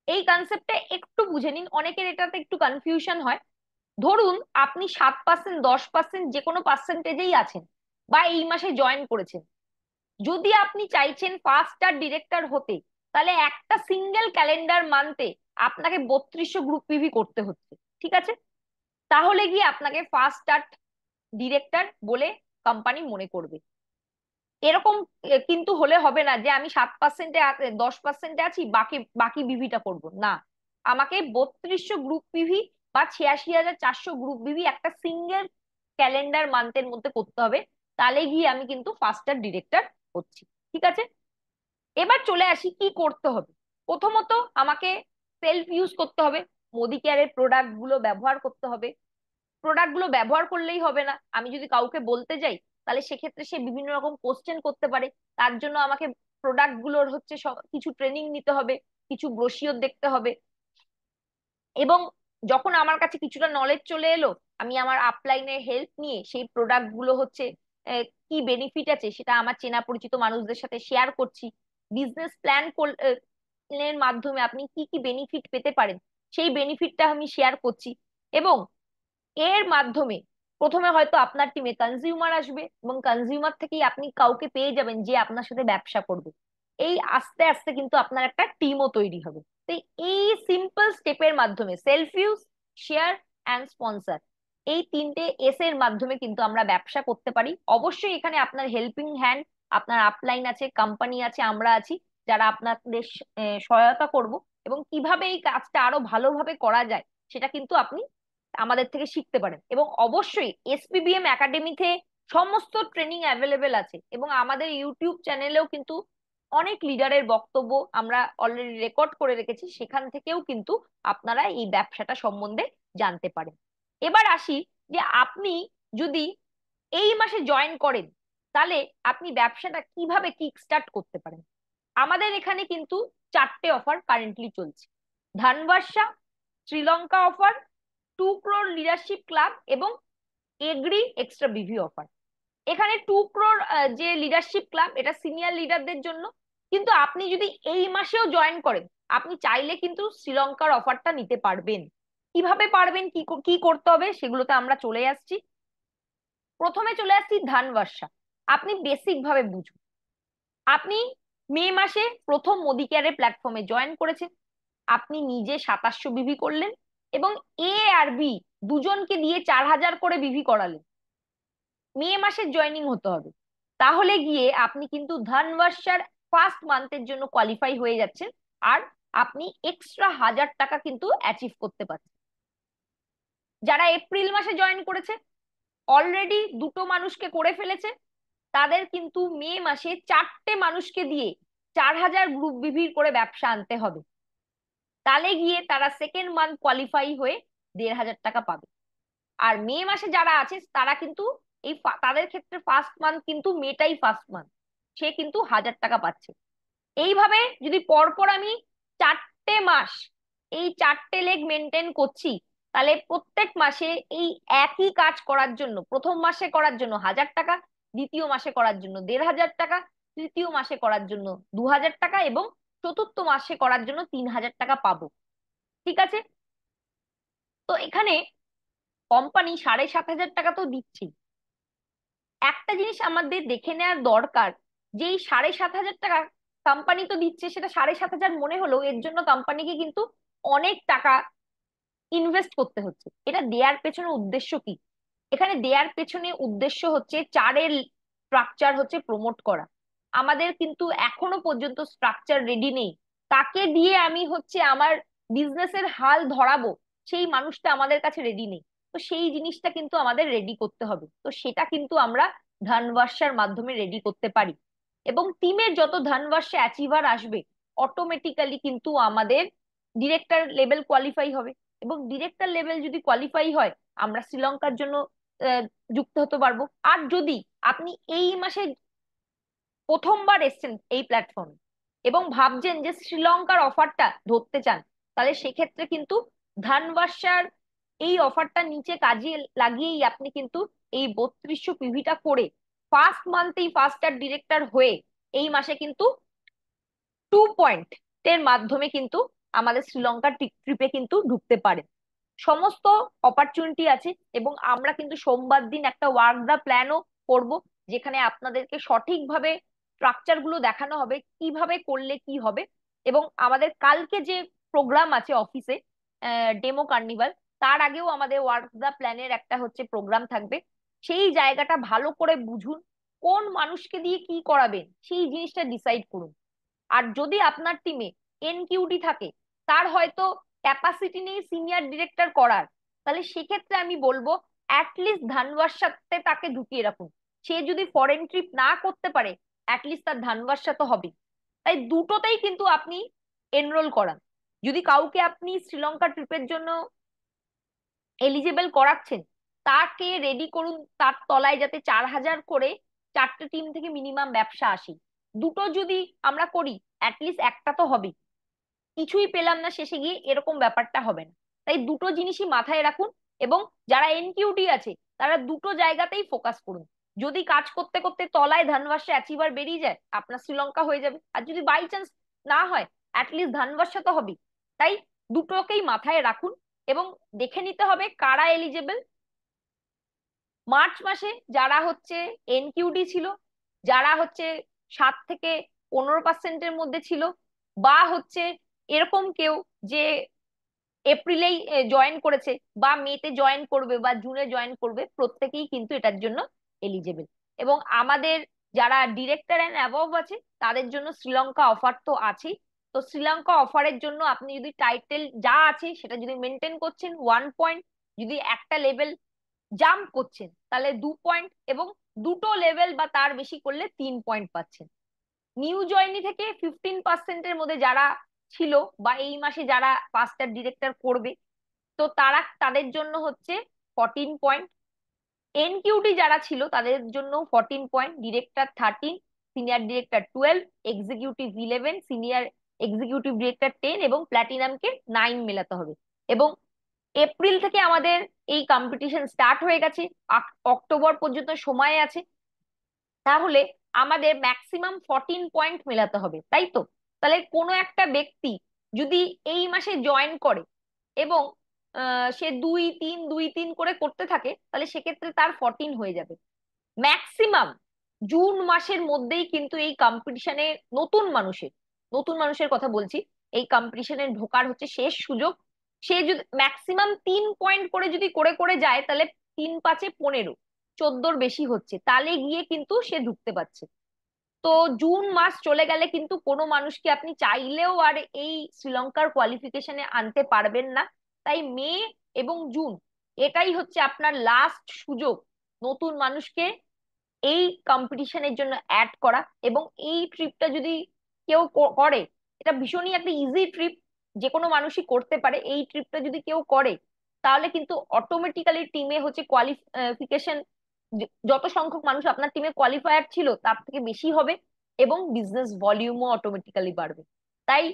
A: এই কনসেপ্টটা একটু বুঝে নিন, অনেকের এটাতে একটু কনফিউশন হয়। ধরুন আপনি 7%, 10% যে কোনো পার্সেন্টেজেই আছেন, বা এই মাসে জয়েন করেছেন। যদি আপনি চাইছেন ফার্স্ট স্টার ডিরেক্টর হতে, তাহলে একটা সিঙ্গেল ক্যালেন্ডার মান্থে আপনাকে 3200 গ্রুপ পিভি করতে হচ্ছে। ঠিক আছে, তাহলে গিয়ে আপনাকে ফার্স্ট স্টার ডিরেক্টর বলে কোম্পানি মনে করবে। এরকম কিন্তু হলে হবে না যে আমি 7%-এ 10%-এ আছি, বাকি বাকি বিভিটা করব না। আমাকে 3200 গ্রুপ পিভি বা 86,400 গ্রুপ বিভি একটা সিঙ্গেল ক্যালেন্ডার মান্থের মধ্যে করতে হবে, তাহলে গিয়ে আমি কিন্তু ফার্স্টার ডিরেক্টর হচ্ছি। ঠিক আছে, এবার চলে আসি কি করতে হবে। প্রথমত আমাকে সেলফ ইউজ করতে হবে, মোদি কেয়ারের প্রোডাক্ট গুলো ব্যবহার করতে হবে। প্রোডাক্ট গুলো ব্যবহার করলেই হবে না, আমি যদি কাউকে বলতে যাই, তাহলে সেক্ষেত্রে সে বিভিন্ন রকম কোশ্চেন করতে পারে। তার জন্য আমাকে প্রোডাক্ট গুলোর হচ্ছে কিছু ট্রেনিং নিতে হবে, কিছু ব্রোশিওর দেখতে হবে। এবং যখন আমার কাছে কিছুটা নলেজ চলে এলো, আমি আমার আপলাইনের হেল্প নিয়ে সেই প্রোডাক্ট গুলো হচ্ছে কি বেনিফিট আছে সেটা আমার চেনা পরিচিত মানুষদের সাথে শেয়ার করছি। বিজনেস প্ল্যান এর মাধ্যমে আপনি কি কি বেনিফিট পেতে পারেন, সেই বেনিফিটটা আমি শেয়ার করছি। এবং এর মাধ্যমে প্রথমে হয়তো আপনার টিমে কনজিউমার আসবে, এবং কনজিউমার থেকেই আপনি কাউকে পেয়ে যাবেন যে আপনার সাথে ব্যবসা করবে। এই আস্তে আস্তে কিন্তু আপনার একটা টিমও তৈরি হবে। তো এই সিম্পল স্টেপের মাধ্যমে self use, share and sponsor, এই 3টে এস এর মাধ্যমে কিন্তু আমরা ব্যবসা করতে পারি। অবশ্যই এখানে আপনার হেল্পিং হ্যান্ড, আপনার আপলাইন আছে, কোম্পানি আছে, আমরা আছি, যারা আপনাদের সহায়তা করব। এবং কিভাবে এই কাজটা আরো ভালোভাবে করা যায় সেটা কিন্তু আপনি আমাদের থেকে শিখতে পারেন। এবং অবশ্যই এসপিবিএম একাডেমিতে সমস্ত ট্রেনিং অ্যাভেলেবেল আছে, এবং আমাদের ইউটিউব চ্যানেলেও কিন্তু অনেক লিডারের বক্তব্য আমরা অলরেডি রেকর্ড করে রেখেছি, সেখান থেকেও কিন্তু আপনারা এই ব্যবসাটা সম্বন্ধে জানতে পারেন। এবার আসি যে আপনি যদি এই মাসে জয়েন করেন, তাহলে আপনি ব্যবসাটা কিভাবে কিক স্টার্ট করতে পারেন। আমাদের এখানে কিন্তু 4টে অফার কারেন্টলি চলছে। ধানবার্ষা, শ্রীলঙ্কা অফার, 2 crore লিডারশিপ ক্লাব, এবং এগ্রি এক্সট্রা বিভি অফার। এখানে 2 crore যে লিডারশিপ ক্লাব, এটা সিনিয়র লিডারদের জন্য। কিন্তু আপনি যদি এই মাসেও জয়েন করেন, আপনি চাইলে কিন্তু শ্রীলঙ্কার অফারটা নিতে পারবেন। কিভাবে পারবেন, কি করতে হবে সেগুলোতে আমরা চলে আসছি। প্রথমে চলে আসছি ধানবাসা। আপনি বেসিক ভাবে বুঝুন। আপনি মে মাসে প্রথম মোদি কেয়ারের প্ল্যাটফর্মে জয়েন করেছেন। আপনি নিজে 2700 বিভি করলেন এবং এ আর বি দুজনকে দিয়ে 4000 করে বিভি করালেন। মে মাসের জয়েনিং হতে হবে। তাহলে গিয়ে আপনি কিন্তু ধানবাসার ফার্স্ট মান্থের জন্য কোয়ালিফাই হয়ে যাচ্ছেন। আর আপনি এক্সট্রা 1000 টাকা কিন্তু অ্যাচিভ করতে পারছেন। যারা এপ্রিল মাসে জয়েন করেছে, অলরেডি দুটো মানুষকে করে ফেলেছে, তাদের কিন্তু মে মাসে 4টে মানুষকে দিয়ে 4000 গ্রুপ বিভির করে ব্যবসা আনতে হবে। তাহলে গিয়ে তারা সেকেন্ড মান্থ কোয়ালিফাই হয়ে 1500 টাকা পাবে। আর মে মাসে যারা আছে তারা কিন্তু তাদের ক্ষেত্রে ফার্স্ট মান্থ কিন্তু মেটাই ফার্স্ট মান্থ, সে কিন্তু 1000 টাকা পাচ্ছে। এইভাবে যদি পরপর আমি 4টে মাস এই 4টে লেগ মেনটেন করছি, তাহলে প্রত্যেক মাসে এই একই কাজ করার জন্য, প্রথম মাসে করার জন্য 1000 টাকা, দ্বিতীয় মাসে করার জন্য 1500 টাকা, তৃতীয় মাসে করার জন্য 2000 টাকা এবং চতুর্থ মাসে করার জন্য 3000 টাকা পাবো। ঠিক আছে? তো এখানে কোম্পানি 7500 টাকা তো দিচ্ছি। একটা জিনিস আমাদের দেখে নেওয়ার দরকার, যে এই 7500 টাকা কোম্পানি তো দিচ্ছে, সেটা 7500 মনে হলেও এর জন্য কোম্পানিকে কিন্তু অনেক টাকা ইনভেস্ট করতে হচ্ছে। এটা দেয়ার পেছনে উদ্দেশ্য কি? এখানে দেয়ার পেছনে উদ্দেশ্য হচ্ছে চারের স্ট্রাকচার হচ্ছে প্রমোট করা। আমাদের কিন্তু এখনো পর্যন্ত স্ট্রাকচার রেডি নেই। তাকে দিয়ে আমি হচ্ছে আমার বিজনেসের হাল ধরাবো, সেই মানুষটা আমাদের কাছে রেডি নেই। তো সেই জিনিসটা কিন্তু আমাদের রেডি করতে হবে। তো সেটা কিন্তু আমরা ধানবাসার মাধ্যমে রেডি করতে পারি। এবং টিমের যত ধানবাসা অ্যাচিভার আসবে, অটোমেটিক্যালি কিন্তু আমাদের ডিরেক্টর লেভেল কোয়ালিফাই হবে। এবং ডিরেক্টর লেভেল যদি কোয়ালিফাই হয়, আমরা শ্রীলঙ্কার জন্য আহ, যুক্ত হতে পারবো। আর যদি আপনি এই মাসে প্রথমবার এসেছেন এই প্ল্যাটফর্মে এবং ভাবছেন যে শ্রীলঙ্কার অফারটা ধরতে চান, তাহলে সেক্ষেত্রে কিন্তু ধানবাসার এই অফারটা নিচে কাজে লাগিয়েই আপনি কিন্তু এই 3200 পিভিটা করে ফার্স্ট মান্থেই ফার্স্ট ইয়ার ডিরেক্টর হয়ে এই মাসে কিন্তু 2 পয়েন্ট এর মাধ্যমে কিন্তু আমাদের শ্রীলঙ্কার ট্রিপে কিন্তু ঢুকতে পারে। সমস্ত অপরচুনিটি আছে। এবং আমরা কিন্তু সোমবার দিন একটা ওয়ার্ক দা প্ল্যানও করব, যেখানে আপনাদেরকে সঠিকভাবে স্ট্রাকচার গুলো দেখানো হবে কিভাবে করলে কি হবে। এবং আমাদের কালকে যে প্রোগ্রাম আছে অফিসে, ডেমো কার্নিভাল, তার আগেও আমাদের ওয়ার্ক দা প্ল্যানের একটা হচ্ছে প্রোগ্রাম থাকবে। সেই জায়গাটা ভালো করে বুঝুন, কোন মানুষকে দিয়ে কি করাবেন সেই জিনিসটা ডিসাইড করুন। আর যদি আপনার টিমে এনকিউটি থাকে, তার হয়তো ক্যাপাসিটি নেই সিনিয়র ডিরেক্টর করার, তাহলে সেক্ষেত্রে আমি বলবো অ্যাটলিস্ট ধানবাস সাথে তাকে ঢুকিয়ে রাখুন। সে যদি ফরেন ট্রিপ না করতে পারে, অ্যাটলিস্ট তার ধানবাসা তো হবে। তাই দুটোতেই কিন্তু আপনি এনরোল করান। যদি কাউকে আপনি শ্রীলঙ্কা ট্রিপের জন্য এলিজেবল করাচ্ছেন, তাকে রেডি করুন তার তলায় যাতে 4000 করে 4টে টিম থেকে মিনিমাম ব্যবসা আসে। দুটো যদি আমরা করি, অ্যাটলিস্ট একটা তো হবে। কিছুই পেলাম না শেষে গিয়ে, এরকম ব্যাপারটা হবে না। তাই দুটো জিনিসই মাথায় রাখুন। এবং যারা এনকিউটি আছে, তারা দুটো জায়গাতেই ফোকাস করুন। যদি কাজ করতে করতে তলায় ধানবাসা অ্যাচিভার বেরিয়ে যায়, আপনার শ্রীলঙ্কা হয়ে যাবে। আর যদি বাই চান্স না হয়, অ্যাটলিস্ট ধানবাসা তো হবে। তাই দুটোকেই মাথায় রাখুন এবং দেখে নিতে হবে কারা এলিজেবল। মার্চ মাসে যারা হচ্ছে এনকিউডি ছিল, যারা হচ্ছে 7 থেকে 15%-এর মধ্যে ছিল, বা হচ্ছে এরকম কেউ যে এপ্রিলেই জয়েন করেছে বা মেতে জয়েন করবে বা জুনে জয়েন করবে, প্রত্যেকেই কিন্তু এটার জন্য এলিজেবল। এবং আমাদের যারা ডিরেক্টর অ্যান্ড অ্যাবভ আছে, তাদের জন্য শ্রীলঙ্কা অফার তো আছেই। তো শ্রীলঙ্কা অফারের জন্য আপনি যদি টাইটেল যা আছে সেটা যদি মেনটেন করছেন 1 পয়েন্ট, যদি একটা লেভেল জাম্প করছেন তাহলে 2 পয়েন্ট, এবং দুটো লেভেল বা তার বেশি করলে 3 পয়েন্ট পাচ্ছেন। নিউ জয়নি থেকে 15%-এর মধ্যে যারা ছিল বা এই মাসে যারা ফার্স্ট ইয়ার ডিরেক্টর করবে, তো তারা তাদের জন্য হচ্ছে 14 পয়েন্ট। এনকিউটি যারা ছিল তাদের জন্য 14 point, director 13, senior director 12, executive 11, senior executive director 10 এবং প্ল্যাটিনামকে 9 মেলাতে হবে। এবং এপ্রিল থেকে আমাদের এই কম্পিটিশন স্টার্ট হয়ে গেছে, অক্টোবর পর্যন্ত সময় আছে। তাহলে আমাদের ম্যাক্সিমাম 14 পয়েন্ট মেলাতে হবে, তাই তো? তাহলে কোনো একটা ব্যক্তি যদি এই মাসে জয়েন করে এবং সে 2 3 2 3 করে করতে থাকে, তাহলে সেক্ষেত্রে তার 14 হয়ে যাবে। ম্যাক্সিমাম জুন মাসের মধ্যেই কিন্তু এই কম্পিটিশনে নতুন মানুষের কথা বলছি, এই কম্পিটিশনে ঢোকার হচ্ছে শেষ সুযোগ। সে যদি ম্যাক্সিমাম 3 পয়েন্ট করে যদি করে করে যায়, তাহলে 3 5 এ 15, 14-র বেশি হচ্ছে, তাহলে গিয়ে কিন্তু সে ঢুকতে পারছে। তো জুন মাস চলে গেলে কিন্তু কোনো মানুষকে আপনি চাইলেও আর এই শ্রীলঙ্কার কোয়ালিফিকেশনে আনতে পারবেন না। তাই মে এবং জুন এটাই হচ্ছে আপনার লাস্ট সুযোগ নতুন মানুষকে এই কম্পিটিশনের জন্য অ্যাড করা। এবং এই ট্রিপটা যদি কেউ করে, এটা ভীষণই একটা ইজি ট্রিপ, যে কোনো মানুষই করতে পারে। এই ট্রিপটা যদি কেউ করে, তাহলে কিন্তু অটোমেটিক্যালি টিমে হচ্ছে কোয়ালিফিকেশন, যত সংখ্যক মানুষ আপনার টিমে কোয়ালিফায়ার ছিল তার থেকে বেশি হবে, এবং বিজনেস ভলিউমও অটোমেটিক্যালি বাড়বে। তাই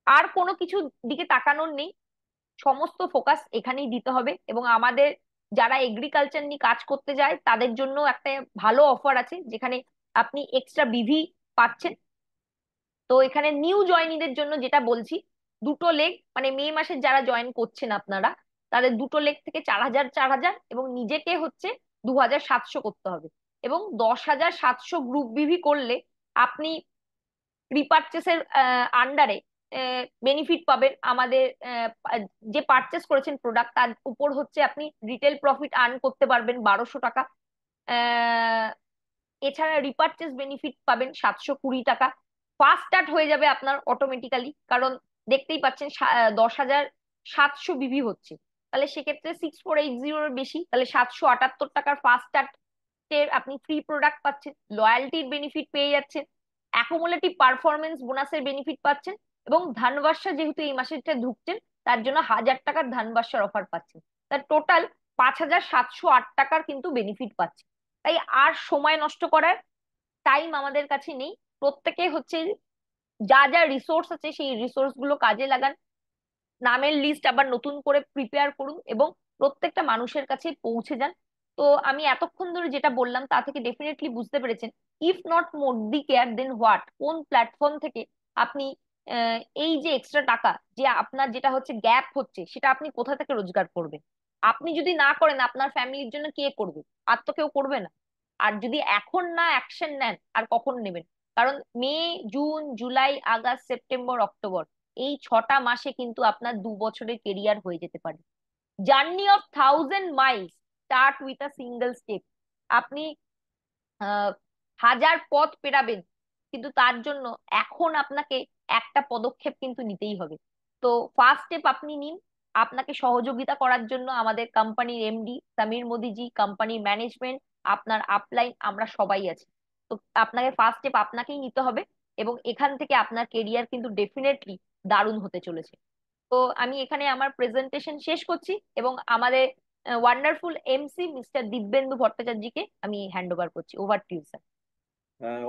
A: আর কোনো কিছু দিকে তাকানোর নেই, সমস্ত ফোকাস এখানেই দিতে হবে। এবং আমাদের যারা এগ্রিকালচার নিয়ে কাজ করতে যায় তাদের জন্য একটা ভালো অফার আছে, যেখানে আপনি এক্সট্রা বিভি পাচ্ছেন। তো এখানে নিউ জয়েনিদের জন্য যেটা বলছি, 2টো লেগ, মানে মে মাসে যারা জয়েন করছেন আপনারা, তাদের 2টো লেগ থেকে 4,000 4,000, এবং নিজেকে হচ্ছে 2,700 করতে হবে। এবং 10,700 গ্রুপ বিভি করলে আপনি রিপারচেসের আন্ডারে বেনিফিট পাবেন। আমাদের যে পারচেস করেছেন প্রোডাক্ট, তার উপর হচ্ছে আপনি রিটেল প্রফিট আর্ন করতে পারবেন 1,200 টাকা। আহ, এছাড়া রিপারচেস বেনিফিট পাবেন 720 টাকা। ফাস্ট স্টার্ট হয়ে যাবে আপনার অটোমেটিক্যালি, কারণ দেখতেই পাচ্ছেন 10,700 বিভি হচ্ছে। তাহলে সেক্ষেত্রে 6,480-এর বেশি, তাহলে 778 টাকার ফাস্ট স্টার্টের আপনি ফ্রি প্রোডাক্ট পাচ্ছেন, লয়্যালটির বেনিফিট পেয়ে যাচ্ছেন, অ্যাকুমুলেটিভ পারফরমেন্স বোনাসের বেনিফিট পাচ্ছেন, এবং ধানবাসা যেহেতু এই মাসেটা ঢুকছেন, তার জন্য 1,000 টাকার ধানবাসার অফার পাচ্ছেন। তার টোটাল 5,708 টাকার কিন্তু বেনিফিট পাচ্ছেন। তাই আর সময় নষ্ট করার টাইম আমাদের কাছে নেই। প্রত্যেকে হচ্ছে যা যা রিসোর্স আছে সেই রিসোর্স গুলো কাজে লাগান, নামের লিস্ট আবার নতুন করে প্রিপেয়ার করুন, এবং প্রত্যেকটা মানুষের কাছে পৌঁছে যান। তো আমি এতক্ষণ ধরে যেটা বললাম তা থেকে ডেফিনেটলি বুঝতে পেরেছেন, if not Modi care then what, কোন প্ল্যাটফর্ম থেকে আপনি এই যে এক্সট্রা টাকা যে আপনার যেটা হচ্ছে গ্যাপ হচ্ছে, সেটা আপনি কোথা থেকে রোজগার করবেন? আপনি যদি না করেন, আপনার ফ্যামিলির জন্য কে করবে? আর তো কেউ করবে না। আর যদি এখন না অ্যাকশন নেন, আর কখন নেবেন? কারণ May, June, July, August, September, October, এই 6টা মাসে কিন্তু আপনার 2 বছরের কেরিয়ার হয়ে যেতে পারে। Journey of 1,000 Miles start with a single step. আপনি 1,000 পথ পেরাবেন, কিন্তু তার জন্য এখন আপনাকে একটা পদক্ষেপ কিন্তু নিতেই হবে। তো ফার্স্ট স্টেপ আপনি নিন। আপনাকে সহযোগিতা করার জন্য আমাদের কোম্পানির এমডি সমীর মোদিজি, কোম্পানির ম্যানেজমেন্ট, আপনার আপলাইন, আমরা সবাই আছি। তো আপনাকে ফার্স্ট স্টেপ আপনাকেই নিতে হবে, এবং এখান থেকে আপনার কেরিয়ার কিন্তু ডেফিনেটলি দারুণ হতে চলেছে। তো আমি এখানে আমার প্রেজেন্টেশন শেষ করছি, এবং আমাদের ওয়ান্ডারফুল এমসি মিস্টার দিব্যেন্দু ভট্টাচার্যকে আমি হ্যান্ড ওভার করছি। Over to you sir.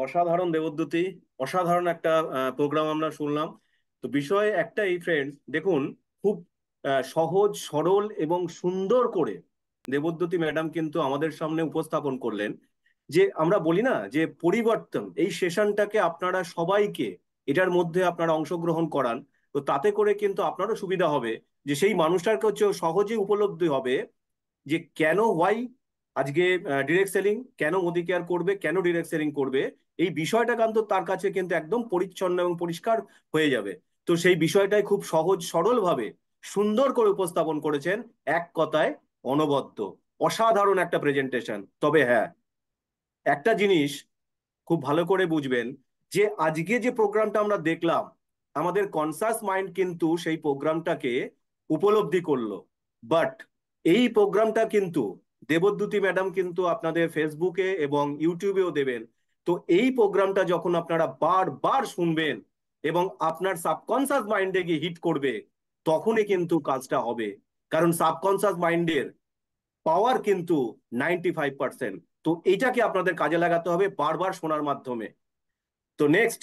B: অসাধারণ দেবদ্যুতি, অসাধারণ একটা প্রোগ্রাম আমরা শুনলাম। তো বিষয় একটাই ফ্রেন্ডস, দেখুন, খুব সহজ সরল এবং সুন্দর করে দেবদ্যুতি ম্যাডাম কিন্তু আমাদের সামনে উপস্থাপন করলেন যে আমরা বলি না যে পরিবর্তন, এই সেশনটাকে আপনারা সবাইকে এটার মধ্যে আপনারা অংশগ্রহণ করান। তো তাতে করে কিন্তু আপনারও সুবিধা হবে, যে সেই মানুষটার কাছে সহজে উপলব্ধি হবে যে কেন ওয়াই আজকে ডিরেক্ট সেলিং, কেন মোদি কেয়ার করবে, কেন ডিরেক্ট সেলিং করবে। এই বিষয়টা কিন্তু তার কাছে কিন্তু একদম পরিচ্ছন্ন এবং পরিষ্কার হয়ে যাবে। তো সেই বিষয়টাই খুব সহজ সরল ভাবে সুন্দর করে উপস্থাপন করেছেন। এক কথায় অনবদ্য, অসাধারণ একটা প্রেজেন্টেশন। তবে হ্যাঁ, একটা জিনিস খুব ভালো করে বুঝবেন, যে আজকে যে প্রোগ্রামটা আমরা দেখলাম, আমাদের কনসাস মাইন্ড কিন্তু সেই প্রোগ্রামটাকে উপলব্ধি করলো। বাট এই প্রোগ্রামটা কিন্তু দেবদ্যুতি ম্যাডাম কিন্তু আপনাদের ফেসবুকে এবং ইউটিউবেও দেবেন। তো এই প্রোগ্রামটা যখন আপনারা বারবার শুনবেন এবং আপনার সাবকনসাস মাইন্ডে গিয়ে হিট করবে, তখনই কিন্তু কাজটা হবে। কারণ সাবকনসাস মাইন্ডের পাওয়ার কিন্তু 95%। তো এইটাকে আপনাদের কাজে লাগাতে হবে বারবার শোনার মাধ্যমে। তো নেক্সট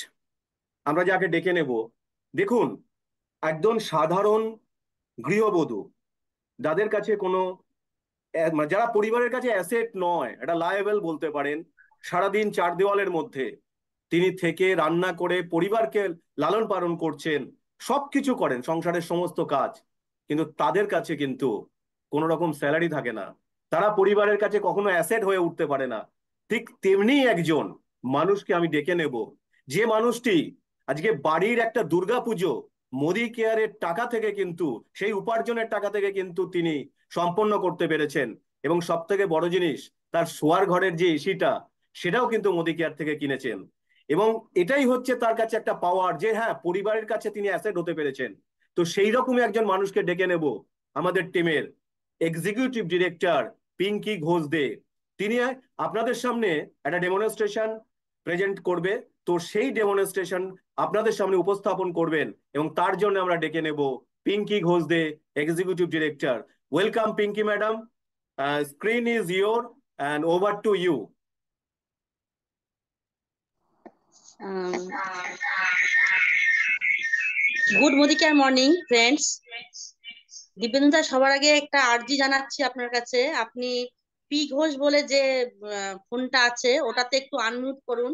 B: আমরা যাকে ডেকে নেব, দেখুন, একদম সাধারণ গৃহবধূ, যাদের কাছে কোনো মানে যারা পরিবারের কাছে অ্যাসেট নয়, এটা লায়েবল বলতে পারেন। সারাদিন চার দেওয়ালের মধ্যে তিনি থেকে রান্না করে পরিবারকে লালন পালন করছেন, সবকিছু করেন, সংসারের সমস্ত কাজ, কিন্তু তাদের কাছে কিন্তু কোনো রকম স্যালারি থাকে না। তারা পরিবারের কাছে কখনো অ্যাসেট হয়ে উঠতে পারে না। ঠিক তেমনি একজন মানুষকে আমি ডেকে নেব, যে মানুষটি আজকে বাড়ির একটা দুর্গাপুজো মোদি কেয়ারের টাকা থেকে কিন্তু, সেই উপার্জনের টাকা থেকে কিন্তু তিনি সম্পন্ন করতে পেরেছেন। এবং সব থেকে বড় জিনিস, তার শোয়ার ঘরের যে এসিটা, সেটাও কিন্তু মোদি কেয়ার থেকে কিনেছেন। এবং এটাই হচ্ছে তার কাছে একটা পাওয়ার, যে হ্যাঁ, পরিবারের কাছে তিনি অ্যাসেট হতে পেরেছেন। তো সেই রকমই একজন মানুষকে ডেকে নেব, আমাদের টিমের এক্সিকিউটিভ ডিরেক্টর পিঙ্কি ঘোষ দে। তিনি আপনাদের সামনে একটা ডেমনস্ট্রেশন প্রেজেন্ট করবে। তো সেই ডেমনস্ট্রেশন আপনাদের সামনে উপস্থাপন করবেন, এবং তার জন্য আমরা ডেকে নেব Pinky Ghosh Dey, executive director. Welcome Pinky madam, screen is your and over to you.
C: Good Modicare morning friends. Dibyendu দা, সবার আগে একটা আর্জি জানাচ্ছি আপনার কাছে। আপনি পি ঘোষ বলে যে ফোনটা আছে ওটাতে একটু আনমিউট করুন,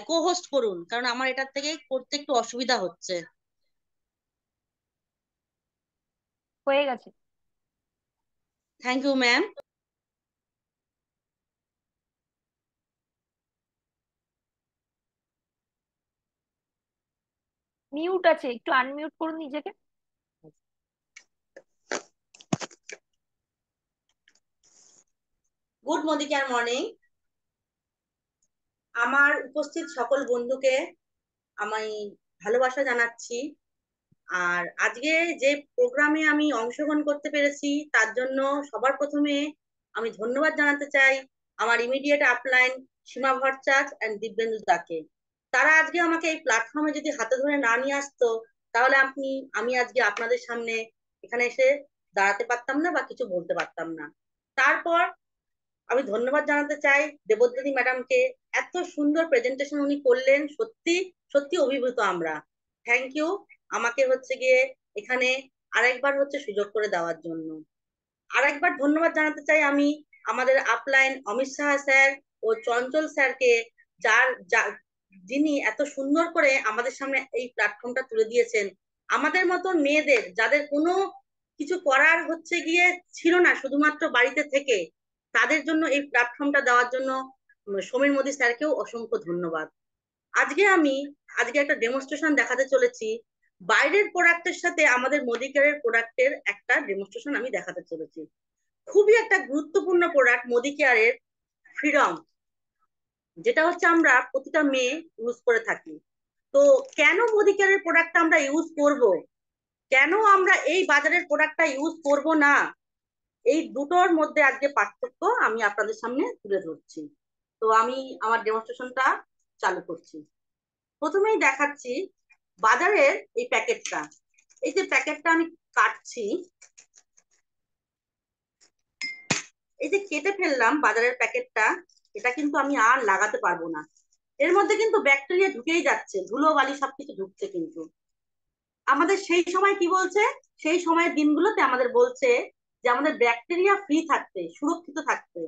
C: কো হোস্ট করুন, কারণ আমার এটার থেকে করতে একটু অসুবিধা হচ্ছে।
A: হয়ে গেছে।
C: Thank you ma'am.
A: মিউট আছে, একটু আনমিউট করুন নিজেকে।
C: Good Modicare morning. আমার উপস্থিত সকল বন্ধুকে আমি ভালোবাসা জানাচ্ছি। আর আজকে যে প্রোগ্রামে আমি অংশগ্রহণ করতে পেরেছি তার জন্য সবার প্রথমে আমি ধন্যবাদ জানাতে চাই আমার immediate upline Seema Bhattacharya and Dibyendu দাকে। তারা আজকে আমাকে এই প্ল্যাটফর্মে যদি হাতে ধরে না নিয়ে আসতো, তাহলে আমি আজকে আপনাদের সামনে এখানে এসে দাঁড়াতে পারতাম না বা কিছু বলতে পারতাম না। তারপর আমি ধন্যবাদ জানাতে চাই দেবদ্রী ম্যাডামকে। এত সুন্দর প্রেজেন্টেশন উনি করলেন, সত্যি সত্যি অভিভূত আমরা। থ্যাংক ইউ আমাকে হচ্ছে গিয়ে এখানে আরেকবার হচ্ছে সুযোগ করে দেওয়ার জন্য। আরেকবার ধন্যবাদ জানাতে চাই আমি আমাদের আপলাইন অমিত সাহা স্যার ও চঞ্চল স্যারকে, যিনি এত সুন্দর করে আমাদের সামনে এই প্ল্যাটফর্মটা তুলে দিয়েছেন। আমাদের মতন মেয়েদের যাদের কোনো কিছু করার হচ্ছে গিয়ে ছিল না, শুধুমাত্র বাড়িতে থেকে, তাদের জন্য এই প্ল্যাটফর্মটা দেওয়ার জন্য সমীর মোদী স্যারকেও অসংখ্য ধন্যবাদ। আজকে একটা ডেমনস্ট্রেশন দেখাতে চলেছি। বাইরের প্রোডাক্টের সাথে আমাদের মোদি কেয়ারের প্রোডাক্টের একটা ডেমনস্ট্রেশন আমি দেখাতে চলেছি। খুবই একটা গুরুত্বপূর্ণ প্রোডাক্ট মোদি কেয়ারের ফ্রিডম, যেটা হচ্ছে আমরা প্রতিটা মেয়ে ইউজ করে থাকি। তো কেন মোদি কেয়ারের প্রোডাক্টটা আমরা ইউজ করব, কেন আমরা এই বাজারের প্রোডাক্টটা ইউজ করব না, এই দুটোর মধ্যে আজকে পার্থক্য আমি আপনাদের সামনে তুলে ধরছি। তো আমি আমার ডেমনস্ট্রেশনটা চালু করছি। প্রথমেই দেখাচ্ছি বাজারের এই প্যাকেটটা। এই যে প্যাকেটটা আমি কাটছি, এই যে কেটে ফেললাম বাজারের প্যাকেটটা, এটা কিন্তু আমি আর লাগাতে পারবো না। এর মধ্যে কিন্তু ব্যাকটেরিয়া ঢুকেই যাচ্ছে, ধুলো বালি সবকিছু ঢুকছে। কিন্তু আমাদের সেই সময় কি বলছে, সেই সময়ের দিনগুলোতে আমাদের বলছে যে আমাদের ব্যাকটেরিয়া ফ্রি থাকতে, সুরক্ষিত থাকতে।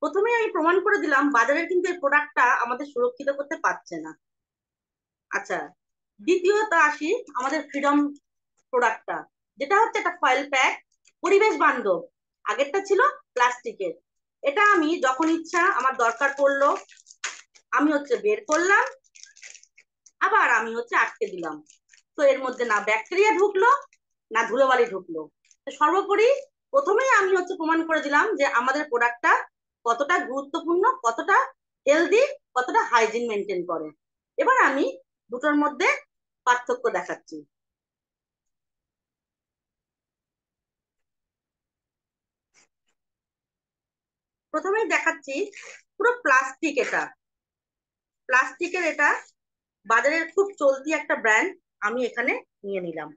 C: প্রথমে আমি প্রমাণ করে দিলাম বাজারের কিন্তু এই প্রোডাক্টটা আমাদের সুরক্ষিত করতে পারছে না। আচ্ছা, দ্বিতীয়ত আসি আমাদের ফ্রিডম প্রোডাক্টটা, যেটা হচ্ছে একটা ফয়েল প্যাক, পরিবেশ বান্ধব। আগেরটা ছিল প্লাস্টিকের। এটা আমি যখন ইচ্ছা আমার দরকার পড়লো আমি হচ্ছে বের করলাম, আবার আমি হচ্ছে আটকে দিলাম। তো এর মধ্যে না ব্যাকটেরিয়া ঢুকলো না ধুলোবালি ঢুকলো। তো সর্বোপরি প্রথমেই আমি হচ্ছে প্রমাণ করে দিলাম যে আমাদের প্রোডাক্টটা কতটা গুরুত্বপূর্ণ, কতটা হেলদি, কতটা হাইজিন মেনটেন করে। এবার আমি দুটোর মধ্যে পার্থক্য দেখাচ্ছি। প্রথমেই দেখাচ্ছি পুরো প্লাস্টিক, এটা প্লাস্টিকের, এটা বাজারের খুব চলতি একটা ব্র্যান্ড, আমি এখানে নিয়ে নিলাম।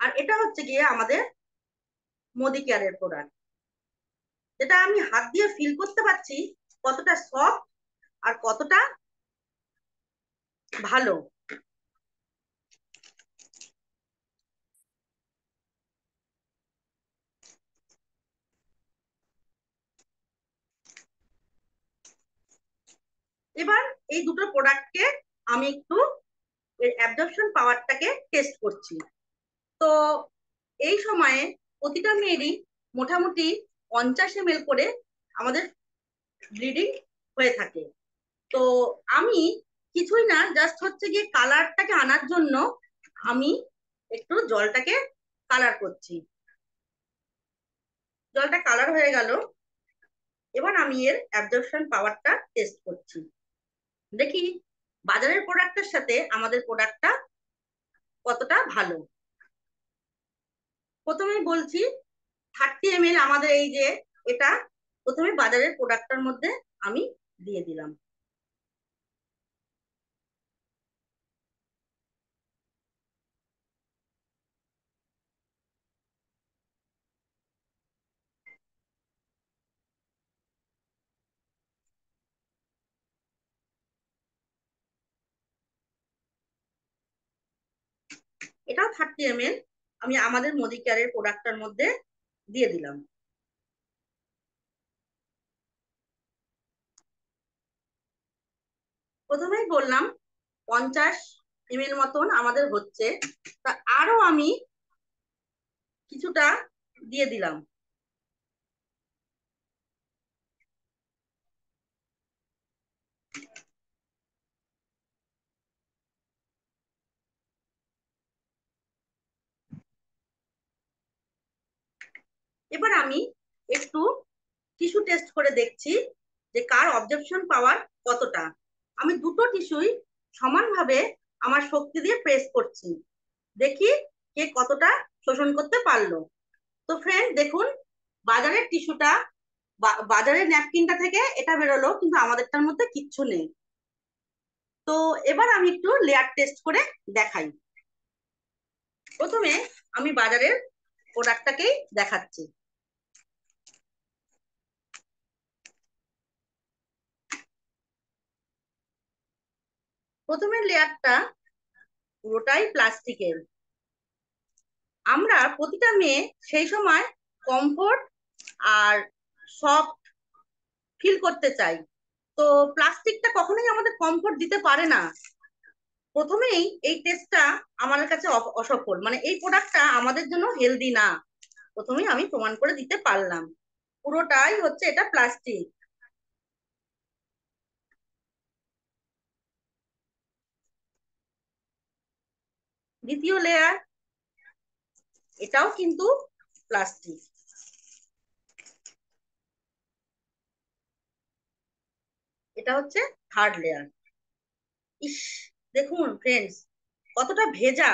C: আর এটা হচ্ছে গিয়ে আমাদের মোদি কেয়ারের প্রোডাক্ট, যেটা আমি হাত দিয়ে ফিল করতে পারছি কতটা সফট আর কতটা ভালো। এবার এই দুটো প্রোডাক্টকে আমি একটু এর অ্যাবজর্পশন পাওয়ারটাকে টেস্ট করছি। তো এই সময়ে প্রতিটা মেয়েরই মোটামুটি 50 ml করে আমাদের ব্লিডিং হয়ে থাকে। তো আমি কিছুই না, জাস্ট হচ্ছে গিয়ে কালারটাকে আনার জন্য আমি একটু জলটাকে কালার করছি। জলটা কালার হয়ে গেল, এবার আমি এর অ্যাবজর্পশন পাওয়ারটা টেস্ট করছি। দেখি বাজারের প্রোডাক্টের সাথে আমাদের প্রোডাক্টটা কতটা ভালো। প্রথমেই বলছি 30 ml আমাদের এই যে এটা প্রথমে বাজারের প্রোডাক্টটার মধ্যে আমি দিয়ে দিলাম। এটাও 30 ml আমি আমাদের মোদি কেয়ারের প্রোডাক্টটার মধ্যে দিয়ে দিলাম। প্রথমেই বললাম 50 ml মতন আমাদের হচ্ছে, তা আরো আমি কিছুটা দিয়ে দিলাম। এবার আমি একটু টিস্যু টেস্ট করে দেখছি যে কার অবজেকশন পাওয়ার কতটা। আমি দুটো টিস্যুই সমানভাবে আমার শক্তি দিয়ে প্রেস করছি, দেখি কে কতটা শোষণ করতে পারলো। তো ফ্রেন্ড দেখুন, বাজারের টিস্যুটা বাজারের ন্যাপকিনটা থেকে এটা বেরোলো, কিন্তু আমাদেরটার মধ্যে কিচ্ছু নেই। তো এবার আমি একটু লেয়ার টেস্ট করে দেখাই। প্রথমে আমি বাজারের প্রোডাক্টটাকেই দেখাচ্ছি। প্রথমের লেয়ারটা পুরোটাই প্লাস্টিকের। আমরা প্রতিটা মেয়ে সেই সময় কমফোর্ট আর সফট ফিল করতে চাই। তো প্লাস্টিকটা কখনোই আমাদের কমফোর্ট দিতে পারে না। প্রথমেই এই টেস্টটা আমার কাছে অসফল, মানে এই প্রোডাক্টটা আমাদের জন্য হেলদি না। প্রথমেই আমি প্রমাণ করে দিতে পারলাম পুরোটাই হচ্ছে এটা প্লাস্টিক। দ্বিতীয় লেয়ার, এটাও কিন্তু প্লাস্টিক। এটা হচ্ছে থার্ড লেয়ার। ইস, দেখুন ফ্রেন্ডস কতটা ভেজা।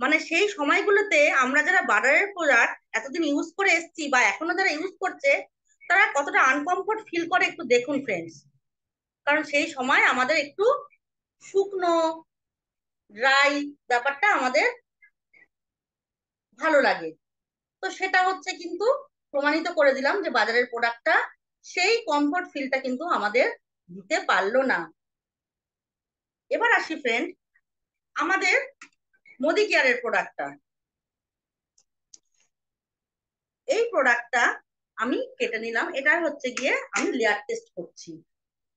C: মানে সেই সময়গুলোতে আমরা যারা বাটারের প্রোডাক্ট এতদিন ইউজ করে এসেছি বা এখনো যারা ইউজ করছে, তারা কতটা আনকমফোর্ট ফিল করে একটু দেখুন ফ্রেন্ডস। কারণ সেই সময় আমাদের একটু শুকনো ড্রাই ব্যাপারটা আমাদের ভালো লাগে। তো সেটা হচ্ছে কিন্তু প্রমাণিত করে দিলাম যে বাজারের প্রোডাক্টটা সেই কমফোর্ট ফিলটা কিন্তু আমাদের দিতে পারলো না। এবার আসি ফ্রেন্ড আমাদের মোদি কেয়ারের প্রোডাক্টটা। এই প্রোডাক্টটা আমি কেটে নিলাম, এটা হচ্ছে গিয়ে আমি লেয়ার টেস্ট করছি।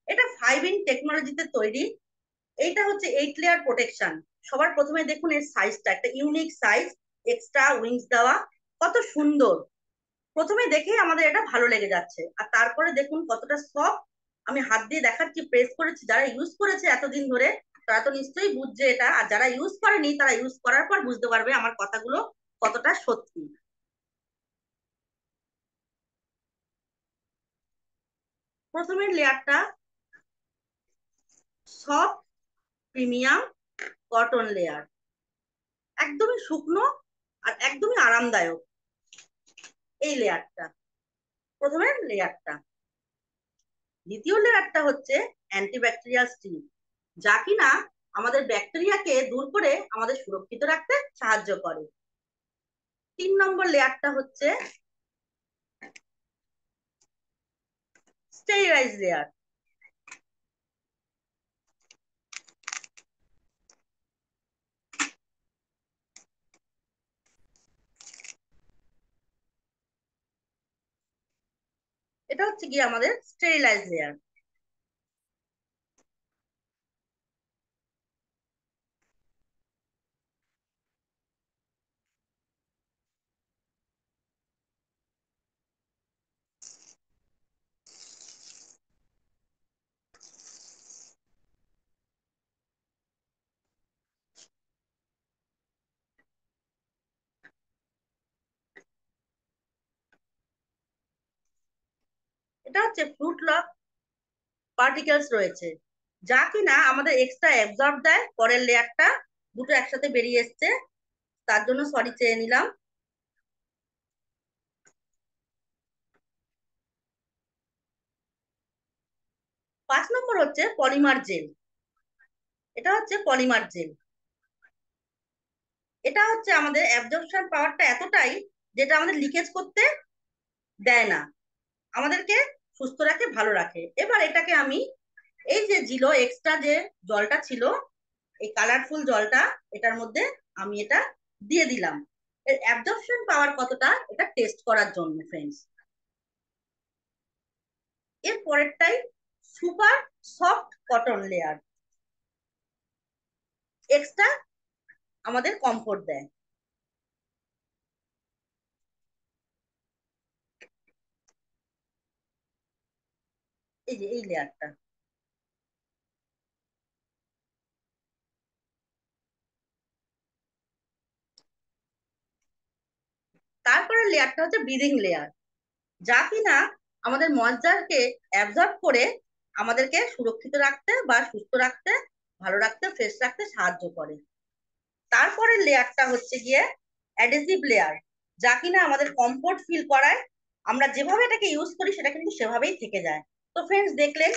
C: এটা 5 in টেকনোলজিতে তৈরি। এইটা হচ্ছে 8 লেয়ার প্রোটেকশন। সবার প্রথমে দেখুন এর সাইজটা, একটা ইউনিক সাইজ, এক্সট্রা উইংস দেওয়া, কত সুন্দর। প্রথমে দেখেই আমাদের এটা ভালো লেগে যাচ্ছে। আর তারপরে দেখুন কতটা সফট। আমি হাত দিয়ে দেখাচ্ছি, প্রেস করেছি। যারা ইউজ করেছে এতদিন ধরে তারা তো নিশ্চয়ই বুঝছে এটা, আর যারা ইউজ করেনি তারা ইউজ করার পর বুঝতে পারবে আমার কথাগুলো কতটা সত্যি। প্রথমের লেয়ারটা সফট প্রিমিয়াম কটন লেয়ার, একদমই শুকনো আর একদমই আরামদায়ক এই লেয়ারটা, প্রথমের লেয়ারটা। দ্বিতীয় লেয়ারটা হচ্ছে অ্যান্টিব্যাকটেরিয়াল স্টিম, যা কিনা আমাদের ব্যাকটেরিয়াকে দূর করে আমাদের সুরক্ষিত রাখতে সাহায্য করে। 3 নম্বর লেয়ারটা হচ্ছে স্টেরিলাইজ লেয়ার। এটা হচ্ছে গিয়ে আমাদের স্টেরিলাইজ লেয়ার। একটা হচ্ছে ফ্রুট লক পার্টিকেলস রয়েছে, যা কিনা আমাদের এক্সট্রা অ্যাবজর্ব দেয়। পরের লেয়ারটা দুটো একসাথে বেরিয়ে এসছে, তার জন্য সরি চেয়ে নিলাম। পাঁচ নম্বর হচ্ছে পলিমার জেল। এটা হচ্ছে পলিমার জেল। এটা হচ্ছে আমাদের অ্যাবজর্পশন পাওয়ারটা এতটাই, যেটা আমাদের লিকেজ করতে দেয় না, আমাদেরকে সুস্থ রাখে, ভালো রাখে। এবার এটাকে আমি এই যে জিলো এক্সট্রা যে জলটা ছিল, এই কালারফুল জলটা, এটার মধ্যে আমি এটা দিয়ে দিলাম এর অ্যাবজর্পশন পাওয়ার কতটা, এটা টেস্ট করার জন্য ফ্রেন্ডস। এর পরেরটাই super soft cotton layer, extra আমাদের কমফোর্ট দেয়। এই যে এই লেয়ারটা, তারপরে লেয়ারটা হচ্ছে ব্রিদিং লেয়ার, যা কিনা আমাদের ময়েশ্চারকে অ্যাবজর্ব করে আমাদেরকে সুরক্ষিত রাখতে বা সুস্থ রাখতে, ভালো রাখতে, ফ্রেশ রাখতে সাহায্য করে। তারপরে লেয়ারটা হচ্ছে গিয়ে অ্যাডহেসিভ লেয়ার, যা কিনা আমাদের কমফোর্ট ফিল করায়। আমরা যেভাবে এটাকে ইউজ করি সেটা কিন্তু সেভাবেই থেকে যায়। তো ফ্রেন্ডস, দেখলেন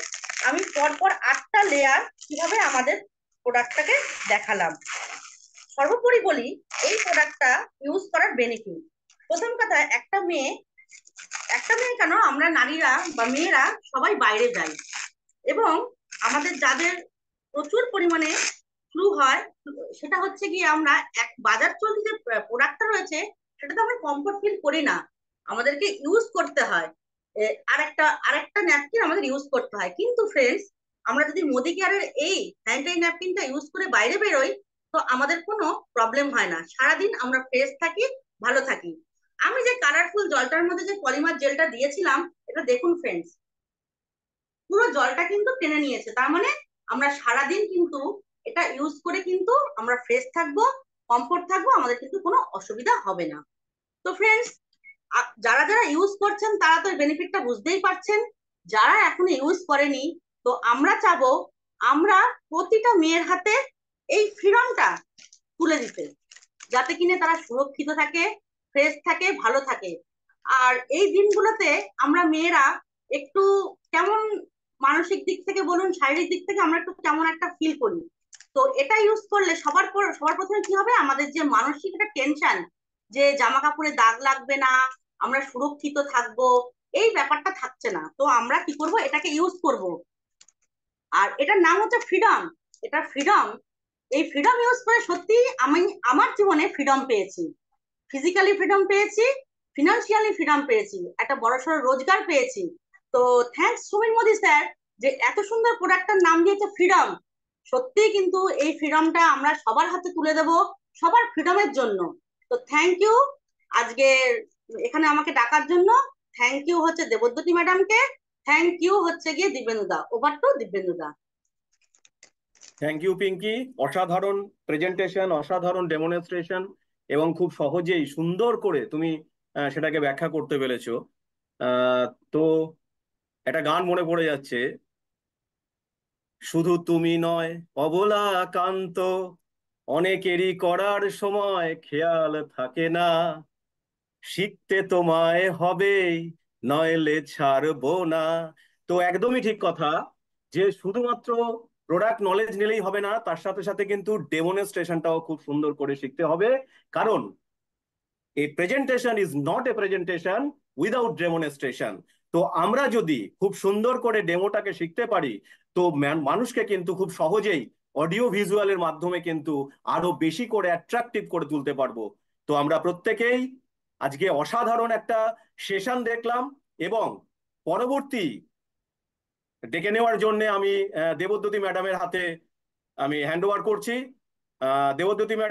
C: আমি পরপর 8টা লেয়ার কিভাবে আমাদের প্রোডাক্টটাকে দেখালাম। সর্বোপরি বলি, এই প্রোডাক্টটা ইউজ করার বেনিফিট। প্রথম কথা, একটা মেয়ে কেন, আমরা নারীরা বা মেয়েরা সবাই বাইরে যাই, এবং আমাদের যাদের প্রচুর পরিমাণে ফ্লু হয়, সেটা হচ্ছে গিয়ে আমরা এক বাজার চলতি যে প্রোডাক্টটা রয়েছে সেটাতে আমরা কমফোর্ট ফিল করি না, আমাদেরকে ইউজ করতে হয়। আরেকটা ন্যাপকিন আমাদের ইউজ করতে হয়। কিন্তু ফ্রেন্ডস, আমরা যদি মোদি কেয়ারের এই স্যানিটারি ন্যাপকিনটা ইউজ করে বাইরে বেরোই, তো আমাদের কোনো প্রবলেম হয় না, সারাদিন আমরা ফ্রেশ থাকি, ভালো থাকি। আমি যে কালারফুল জলটার মধ্যে যে পলিমার জেলটা দিয়েছিলাম, এটা দেখুন ফ্রেন্ডস, পুরো জলটা কিন্তু টেনে নিয়েছে। তার মানে আমরা সারাদিন কিন্তু এটা ইউজ করে কিন্তু আমরা ফ্রেশ থাকবো, কমফোর্ট থাকবো, আমাদের কিন্তু কোনো অসুবিধা হবে না। তো ফ্রেন্ডস, যারা যারা ইউজ করছেন তারা তো বেনিফিটটা বুঝতেই পারছেন। যারা এখনো ইউজ করেনি, তো আমরা চাবো আমরা প্রতিটা মেয়ের হাতে এই ফ্রিডমটা তুলে দিতে, যাতে কিনে তারা সুরক্ষিত থাকে, ফ্রেশ থাকে, ভালো থাকে। আর এই দিনগুলোতে আমরা মেয়েরা একটু কেমন, মানসিক দিক থেকে বলুন, শারীরিক দিক থেকে আমরা একটু কেমন একটা ফিল করি। তো এটা ইউজ করলে সবার প্রথমে কি হবে, আমাদের যে মানসিক একটা টেনশন, যে জামা কাপড়ে দাগ লাগবে না, আমরা সুরক্ষিত থাকবো, এই ব্যাপারটা থাকছে না। তো আমরা কি করব, এটাকে ইউজ করব। আর এটার নাম হচ্ছে ফ্রিডম। এটা ফ্রিডম, এই ফ্রিডম ইউজ করে সত্যি আমি আমার জীবনে ফ্রিডম পেয়েছি। ফিজিক্যালি ফ্রিডম পেয়েছি, ফিনান্সিয়ালি ফ্রিডম পেয়েছি, একটা বড়সড় রোজগার পেয়েছি। তো থ্যাঙ্কস সুমিন মোদি স্যার, যে এত সুন্দর প্রোডাক্টটার নাম দিয়েছে ফ্রিডম। সত্যিই কিন্তু এই ফ্রিডমটা আমরা সবার হাতে তুলে দেব, সবার ফ্রিডমের জন্য। তো থ্যাংক ইউ আজকে এখানে আমাকে ডাকার জন্য। থ্যাংক ইউ হচ্ছে দেবদ্যুতি ম্যাডামকে। থ্যাংক ইউ হচ্ছে গিয়ে দিব্যেন্দুদা। ওভার টু দিব্যেন্দুদা।
B: থ্যাংক ইউ পিঙ্কি, অসাধারণ প্রেজেন্টেশন, অসাধারণ ডেমনস্ট্রেশন, এবং খুব সহজেই সুন্দর করে তুমি সেটাকে ব্যাখ্যা করতে পেরেছো। আহ, তো একটা গান মনে পড়ে যাচ্ছে, শুধু তুমি নয় অবলা কান্ত, অনেকেরই করার সময় খেয়াল থাকে না, শিখতে তোমায় হবে, নইলে ছাড়বো না। তো একদমই ঠিক কথা, যে শুধুমাত্র প্রোডাক্ট নলেজ নিলেই হবে না, তার সাথে সাথে কিন্তু ডেমনস্ট্রেশনটাও খুব সুন্দর করে শিখতে হবে। কারণ এ presentation is not a presentation without demonstration. তো আমরা যদি খুব সুন্দর করে ডেমোটাকে শিখতে পারি, তো মানুষকে কিন্তু খুব সহজেই অডিও ভিজুয়ালের মাধ্যমে কিন্তু আরো বেশি করে অ্যাট্রাকটিভ করে তুলতে পারবো। তো আমরা প্রত্যেকেই আজকে অসাধারণ একটা সেশন দেখলাম, এবং পরবর্তী ডেকে নেওয়ার জন্য আমি দেবদ্যুতি ম্যাডামের হাতে আমি হ্যান্ড ওভার করছি। দেবদ্যুতি ম্যাডাম।